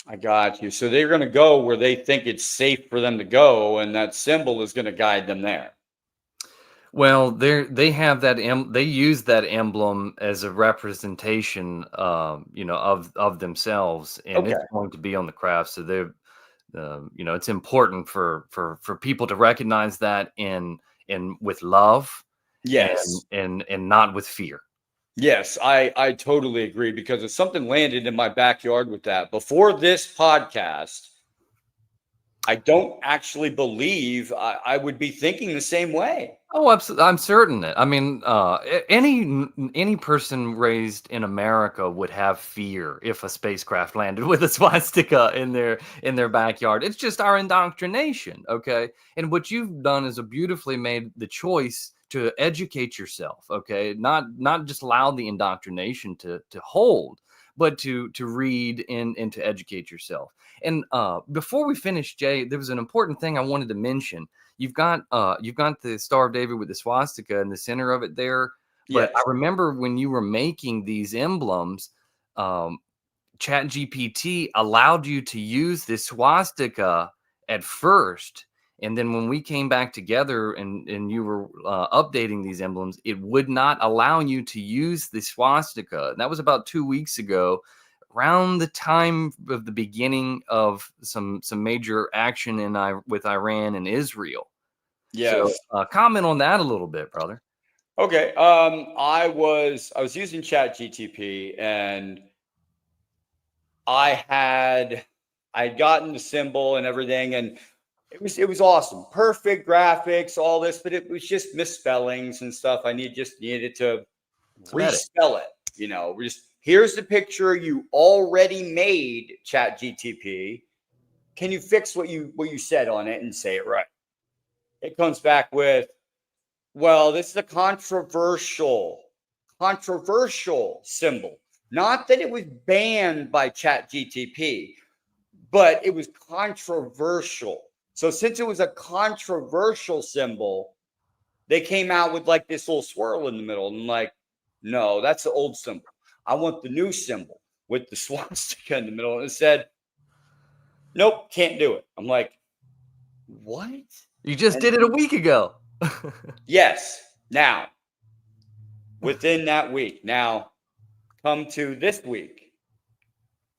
[SPEAKER 1] I got you. So they're going to go where they think it's safe for them to go, and that symbol is going to guide them there.
[SPEAKER 2] Well, they have they use that emblem as a representation, of themselves, and
[SPEAKER 1] Okay.
[SPEAKER 2] it's going to be on the craft. So it's important for people to recognize that in with love and
[SPEAKER 1] Yes.
[SPEAKER 2] and not with fear.
[SPEAKER 1] Yes, I totally agree because if something landed in my backyard with that before this podcast, I don't actually believe I would be thinking the same way.
[SPEAKER 2] Oh, absolutely. I'm certain that. I mean, any person raised in America would have fear if a spacecraft landed with a swastika in their backyard. It's just our indoctrination, okay? And what you've done is a beautifully made the choice to educate yourself, okay? Not just allow the indoctrination to hold, but to read and to educate yourself. And before we finish, Jay, there was an important thing I wanted to mention. You've got the Star of David with the swastika in the center of it there. But I
[SPEAKER 1] Yes.
[SPEAKER 2] remember when you were making these emblems, um, Chat GPT allowed you to use the swastika at first. And then when we came back together and you were updating these emblems, it would not allow you to use the swastika. And that was about 2 weeks ago, around the time of the beginning of some major action with Iran and Israel. So
[SPEAKER 1] Yes.
[SPEAKER 2] comment on that a little bit, brother.
[SPEAKER 1] Okay. I was using Chat GTP and I'd gotten the symbol and everything, and it was awesome. Perfect graphics, all this, but it was just misspellings and stuff. Just needed to
[SPEAKER 2] Edit.
[SPEAKER 1] respell it. Here's the picture you already made, Chat GTP. Can you fix what you said on it and say it right? It comes back with, well, this is a controversial controversial symbol. Not that it was banned by ChatGTP, but it was controversial. So since it was a controversial symbol, they came out with like this little swirl in the middle. And like, no, that's the old symbol. I want the new symbol with the swastika in the middle. And it said, nope, can't do it. I'm like, what?
[SPEAKER 2] You just did it a week ago.
[SPEAKER 1] Yes. Now, within that week, now come to this week.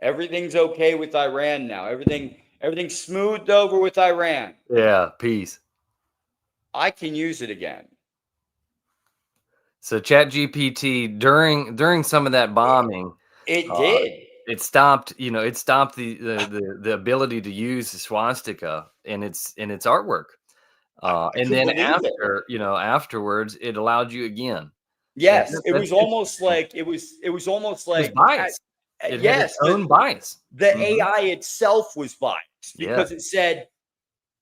[SPEAKER 1] Everything's okay with Iran now. Everything's smoothed over with Iran.
[SPEAKER 2] Yeah, peace.
[SPEAKER 1] I can use it again.
[SPEAKER 2] So ChatGPT during some of that bombing,
[SPEAKER 1] It did.
[SPEAKER 2] It stopped, it stopped the ability to use the swastika in its artwork. And then afterwards, it allowed you again.
[SPEAKER 1] Yes, it was almost like
[SPEAKER 2] it was biased. It had its own bias.
[SPEAKER 1] The AI itself was biased because it said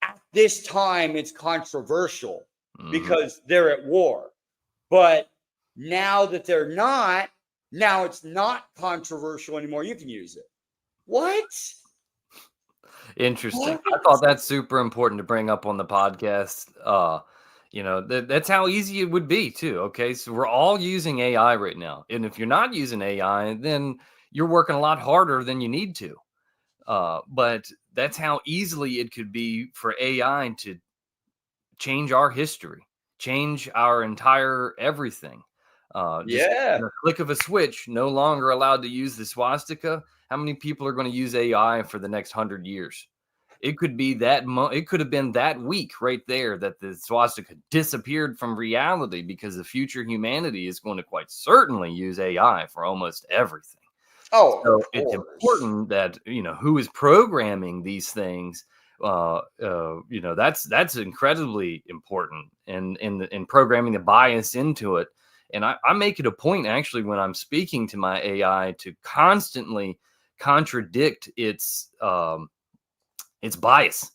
[SPEAKER 1] at this time it's controversial because they're at war. But now that they're not, now it's not controversial anymore. You can use it. What?
[SPEAKER 2] Interesting. I thought that's super important to bring up on the podcast. That's how easy it would be too. Okay. So we're all using AI right now. And if you're not using AI, then you're working a lot harder than you need to. But that's how easily it could be for AI to change our history, change our entire everything. Just a click of a switch, no longer allowed to use the swastika. How many people are going to use AI for the next 100 years? It could be it could have been that week right there that the swastika disappeared from reality because the future humanity is going to quite certainly use AI for almost everything.
[SPEAKER 1] Oh,
[SPEAKER 2] so it's important that who is programming these things. That's incredibly important in programming the bias into it. And I make it a point actually when I'm speaking to my AI to constantly contradict its bias,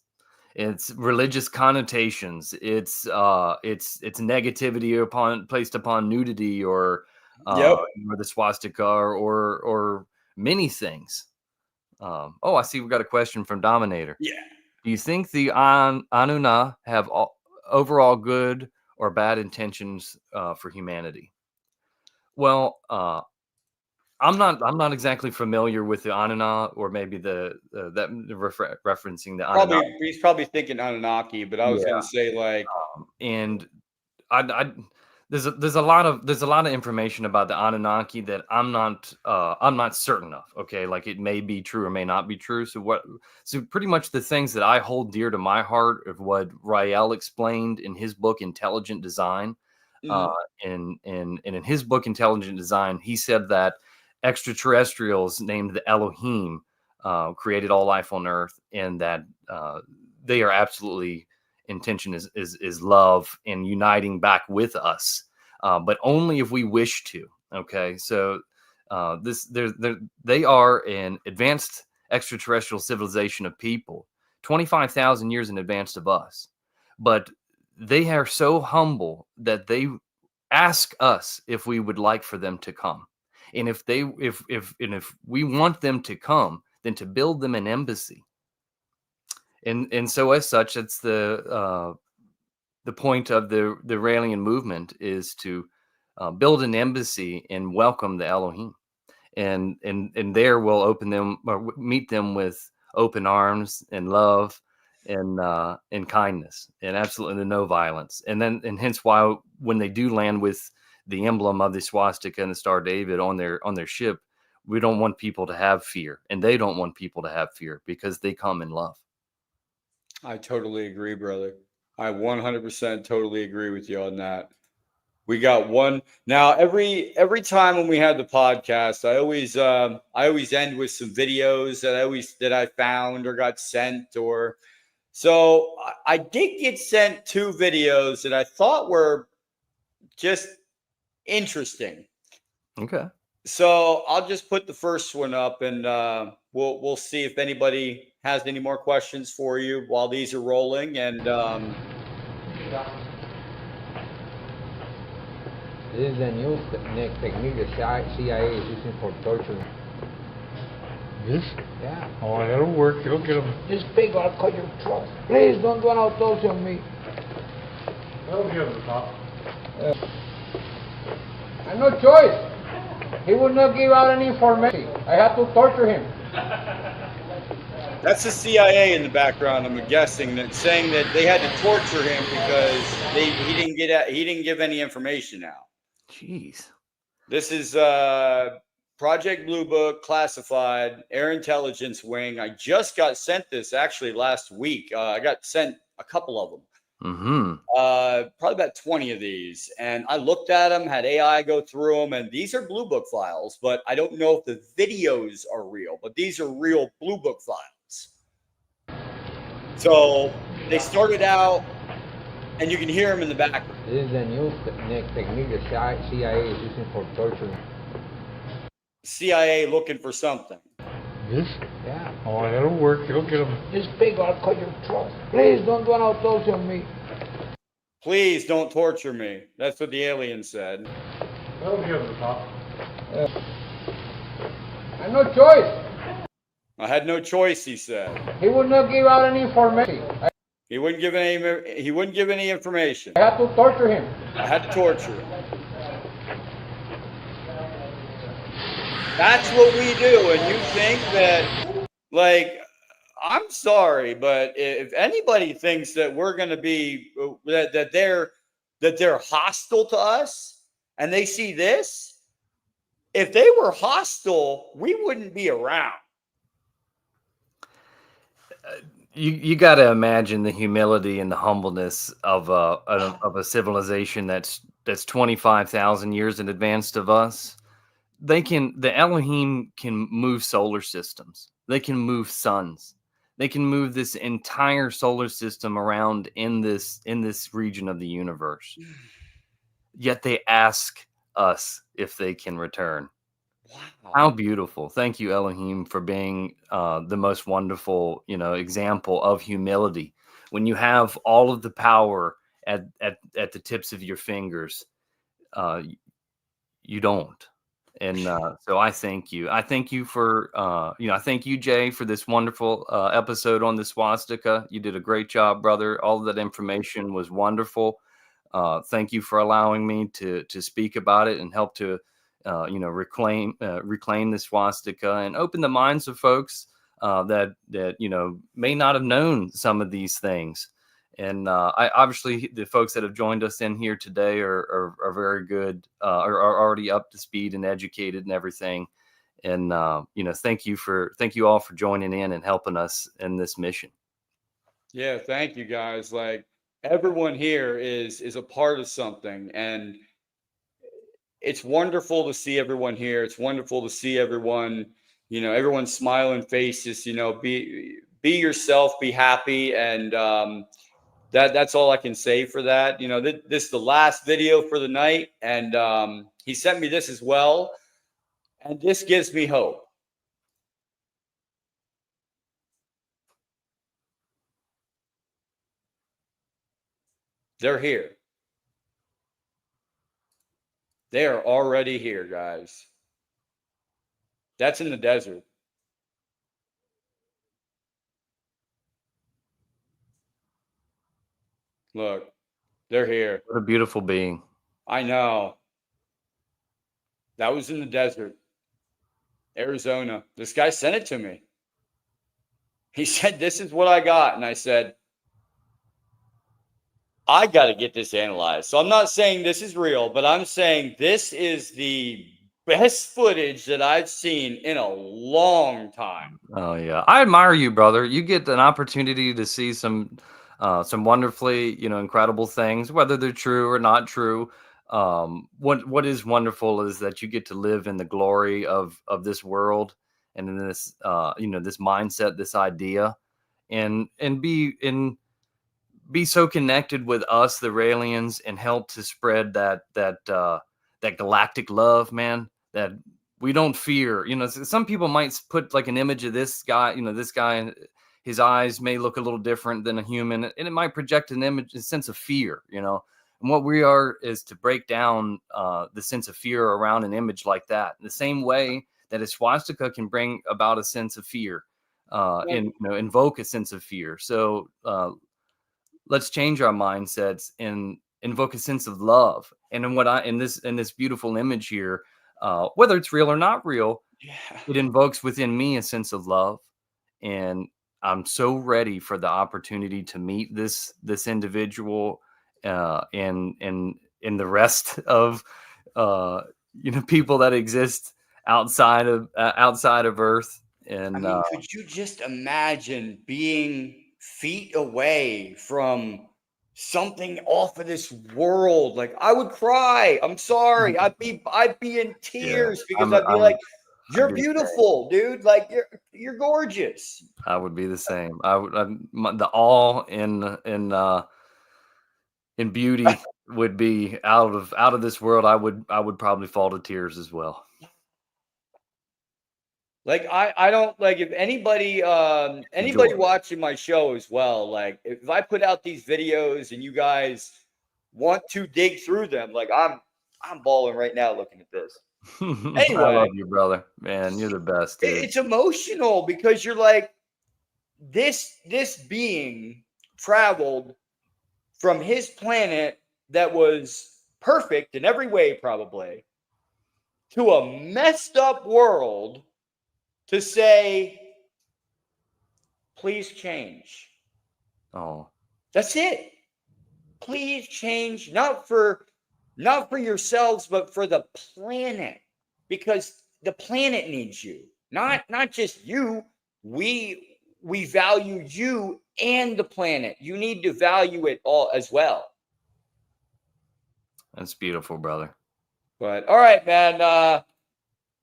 [SPEAKER 2] its religious connotations, its negativity placed upon nudity or the swastika or many things. I see we got a question from Dominator.
[SPEAKER 1] Yeah.
[SPEAKER 2] Do you think the Anuna have overall good or bad intentions for humanity? Well, I'm not exactly familiar with the Anuna, or maybe referencing the Anunnaki.
[SPEAKER 1] He's probably thinking Anunnaki, but I was going to say like,
[SPEAKER 2] and there's a lot of information about the Anunnaki that I'm not certain of. Okay, like it may be true or may not be true. So pretty much the things that I hold dear to my heart of what Rael explained in his book Intelligent Design. In his book Intelligent Design, he said that extraterrestrials named the Elohim created all life on Earth, and that they are absolutely intention is love and uniting back with us, but only if we wish to. Okay, so they are an advanced extraterrestrial civilization of people, 25,000 years in advance of us, but they are so humble that they ask us if we would like for them to come. And if we want them to come, then to build them an embassy. And so as such, it's the point of the Raelian movement is to build an embassy and welcome the Elohim. And there we'll open them or meet them with open arms and love and kindness and absolutely no violence. And hence why when they do land with the emblem of the swastika and the Star David on their ship, we don't want people to have fear, and they don't want people to have fear because they come in love.
[SPEAKER 1] I totally agree, brother. I 100% totally agree with you on that. We got one now. Every time when we had the podcast, I always end with some videos that I found or got sent or. So I did get sent 2 videos that I thought were just interesting.
[SPEAKER 2] Okay.
[SPEAKER 1] So I'll just put the first one up, and we'll see if anybody has any more questions for you while these are rolling. And
[SPEAKER 3] This is the new technique the CIA is using for torture.
[SPEAKER 4] This?
[SPEAKER 3] Yeah.
[SPEAKER 4] Oh, that'll work. It'll get them.
[SPEAKER 3] This pig, I'll cut your throat. Please don't do an autopsy on me.
[SPEAKER 4] That'll get them, Pop.
[SPEAKER 3] I have no choice. He would not give out any information. I had to torture him.
[SPEAKER 1] That's the CIA in the background, I'm guessing, that saying that they had to torture him because he didn't give any information out.
[SPEAKER 2] Jeez.
[SPEAKER 1] This is Project Blue Book, classified, Air Intelligence Wing. I just got sent this actually last week. I got sent a couple of them. Probably about 20 of these. And I looked at them, had AI go through them, and these are Blue Book files, but I don't know if the videos are real, but these are real Blue Book files. So they started out, and you can hear them in the background.
[SPEAKER 3] This is the new technique the CIA is using for torture.
[SPEAKER 1] CIA looking for something.
[SPEAKER 4] This?
[SPEAKER 3] Yeah.
[SPEAKER 4] Oh, that'll work. It'll get them.
[SPEAKER 3] This pig, I'll cut your throat. Please don't do an autopsy on me.
[SPEAKER 1] Please don't torture me. That's what the alien said.
[SPEAKER 4] That'll get them, Pop.
[SPEAKER 3] I have no choice.
[SPEAKER 1] I had no choice, he said.
[SPEAKER 3] He would not give out any information.
[SPEAKER 1] He wouldn't give any information.
[SPEAKER 3] I had to torture him.
[SPEAKER 1] I had to torture him. That's what we do. And you think that, like, I'm sorry, but if anybody thinks that we're going to be, that they're hostile to us and they see this, if they were hostile, we wouldn't be around.
[SPEAKER 2] You got to imagine the humility and the humbleness of a civilization that's 25,000 years in advance of us. The Elohim can move solar systems. They can move suns. They can move this entire solar system around in this region of the universe. Yet they ask us if they can return. Wow. How beautiful. Thank you, Elohim, for being the most wonderful, example of humility. When you have all of the power at the tips of your fingers, you don't. And so I thank you. I thank you for, I thank you, Jay, for this wonderful episode on the swastika. You did a great job, brother. All of that information was wonderful. Thank you for allowing me to speak about it and help to, reclaim the swastika and open the minds of folks that may not have known some of these things. And I obviously the folks that have joined us in here today are very good, are already up to speed and educated and everything. And thank you all for joining in and helping us in this mission.
[SPEAKER 1] Yeah, thank you guys. Like, everyone here is a part of something, and it's wonderful to see everyone here. It's wonderful to see everyone, everyone's smiling faces. Be yourself, be happy, and that's all I can say for that. This is the last video for the night, and he sent me this as well, and this gives me hope. They're here. They are already here, guys. That's in the desert. Look, they're here.
[SPEAKER 2] What a beautiful being.
[SPEAKER 1] I know. That was in the desert, Arizona. This guy sent it to me. He said, this is what I got. And I said, I got to get this analyzed. So I'm not saying this is real, but I'm saying this is the best footage that I've seen in a long time.
[SPEAKER 2] Oh, yeah. I admire you, brother. You get an opportunity to see some wonderfully, incredible things, whether they're true or not true. What is wonderful is that you get to live in the glory of this world and in this, this mindset, this idea, and be so connected with us, the Raelians, and help to spread that galactic love, man, that we don't fear. Some people might put like an image of this guy, and his eyes may look a little different than a human, and it might project an image, a sense of fear, And what we are is to break down the sense of fear around an image like that. In the same way that a swastika can bring about a sense of fear, and invoke a sense of fear. So let's change our mindsets and invoke a sense of love. And in this beautiful image here, whether it's real or not real, it invokes within me a sense of love. And I'm so ready for the opportunity to meet this individual, and the rest of people that exist outside of Earth. And
[SPEAKER 1] I mean, could you just imagine being feet away from something off of this world? Like, I would cry. I'm sorry. I'd be in tears because I'd be like, "You're beautiful, dude. Like, you're gorgeous."
[SPEAKER 2] I would be the same. The awe in beauty would be out of this world. I would probably fall to tears as well.
[SPEAKER 1] Like, I don't like, if anybody watching my show as well, like, if I put out these videos and you guys want to dig through them, like, I'm balling right now looking at this. Anyway,
[SPEAKER 2] I love you, brother. Man, you're the best, dude.
[SPEAKER 1] It's emotional because you're like, this being traveled from his planet that was perfect in every way, probably, to a messed up world to say, please change.
[SPEAKER 2] Oh,
[SPEAKER 1] that's it. Please change, not for yourselves, but for the planet, because the planet needs you. Not just you. We value you and the planet. You need to value it all as well.
[SPEAKER 2] That's beautiful, brother.
[SPEAKER 1] But all right, man.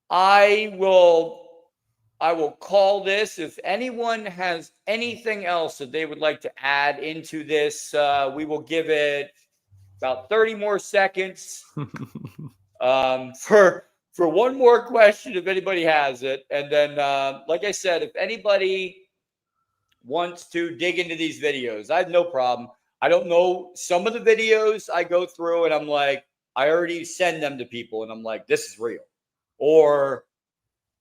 [SPEAKER 1] I will call this. If anyone has anything else that they would like to add into this, we will give it about 30 more seconds for one more question, if anybody has it. And then, like I said, if anybody wants to dig into these videos, I have no problem. I don't know. Some of the videos I go through and I'm like, I already send them to people and I'm like, this is real. Or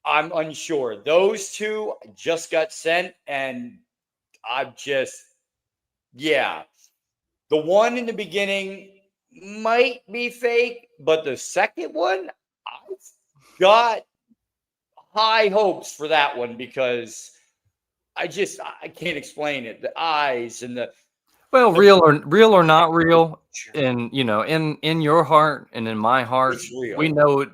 [SPEAKER 1] I'm unsure. Those two just got sent and I'm just, yeah. The one in the beginning might be fake, but the second one, I've got high hopes for that one because I can't explain it. The eyes and
[SPEAKER 2] real or not real, and in your heart and in my heart, we know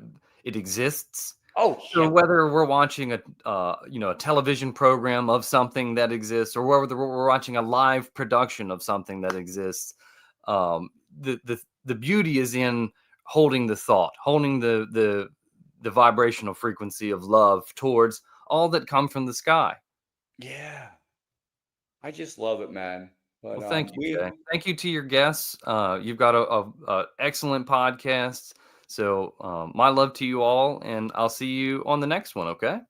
[SPEAKER 2] it exists.
[SPEAKER 1] Oh,
[SPEAKER 2] so whether we're watching a television program of something that exists, or whether we're watching a live production of something that exists, the beauty is in holding the thought, holding the vibrational frequency of love towards all that come from the sky.
[SPEAKER 1] Yeah, I just love it, man. But,
[SPEAKER 2] well, thank you, Jay. Thank you to your guests. You've got a excellent podcast. So my love to you all, and I'll see you on the next one, okay?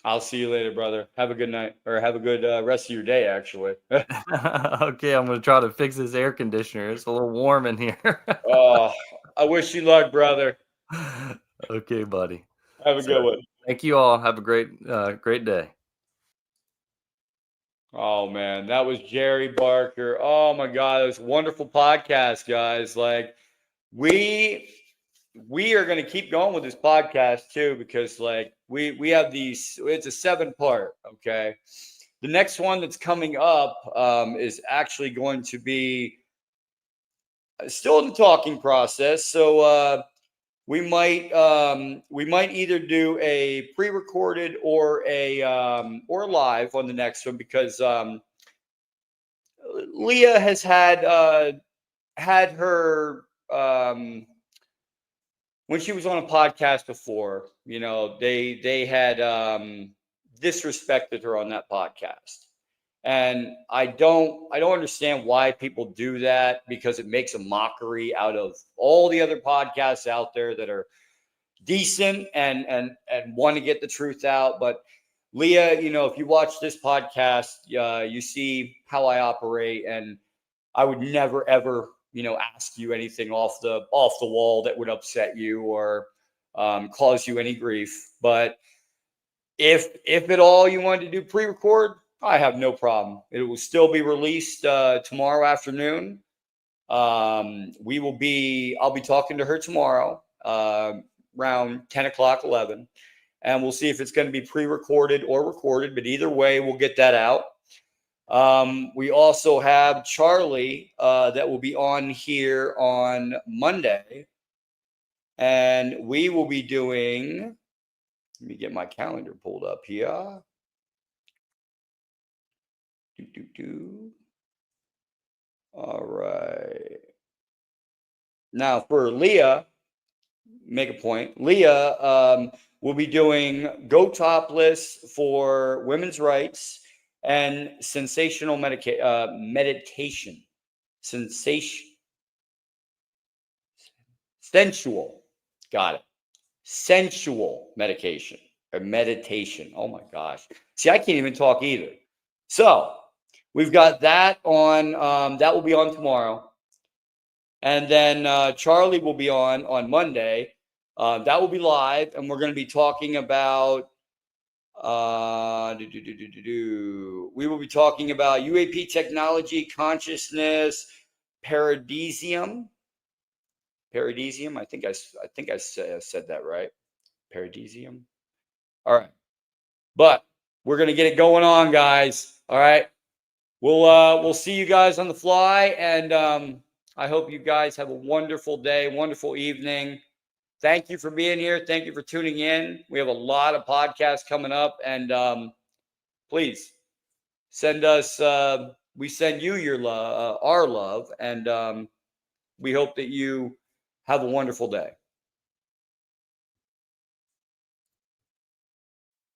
[SPEAKER 1] I'll see you later, brother. Have a good night, or have a good rest of your day, actually.
[SPEAKER 2] Okay, I'm going to try to fix this air conditioner. It's a little warm in here.
[SPEAKER 1] Oh, I wish you luck, brother.
[SPEAKER 2] Okay, buddy.
[SPEAKER 1] Have a good one.
[SPEAKER 2] Thank you all. Have a great day.
[SPEAKER 1] Oh, man, that was Jerry Barker. Oh, my God, it was a wonderful podcast, guys. Like, we are going to keep going with this podcast too, because like we have these, it's a 7-part. Okay. The next one that's coming up is actually going to be still in the talking process. So we might either do a pre-recorded or live on the next one, because Leah has had her when she was on a podcast before, they had disrespected her on that podcast. And I don't understand why people do that, because it makes a mockery out of all the other podcasts out there that are decent and want to get the truth out. But Leah, if you watch this podcast, you see how I operate, and I would never, ever ask you anything off the wall that would upset you or cause you any grief. But if at all you wanted to do pre-record, I have no problem. It will still be released tomorrow afternoon. I'll be talking to her tomorrow around 10 o'clock, 11, and we'll see if it's going to be pre-recorded or recorded, but either way, we'll get that out. We also have Charlie that will be on here on Monday, and we will be doing, let me get my calendar pulled up here. All right. Now for Leah, make a point. Leah will be doing Go Topless for women's rights and sensational meditation. Sensual. Got it. Sensual medication or meditation. Oh my gosh. See, I can't even talk either. So we've got that on, that will be on tomorrow. And then Charlie will be on Monday. That will be live, and we're going to be talking about, we will be talking about UAP technology, consciousness, paradisium. Paradisium. I think I said that right. Paradisium. All right. But we're going to get it going on, guys. All right. We'll see you guys on the fly, and I hope you guys have a wonderful day, wonderful evening. Thank you for being here. Thank you for tuning in. We have a lot of podcasts coming up, and please send us. We send you your love, our love, and we hope that you have a wonderful day.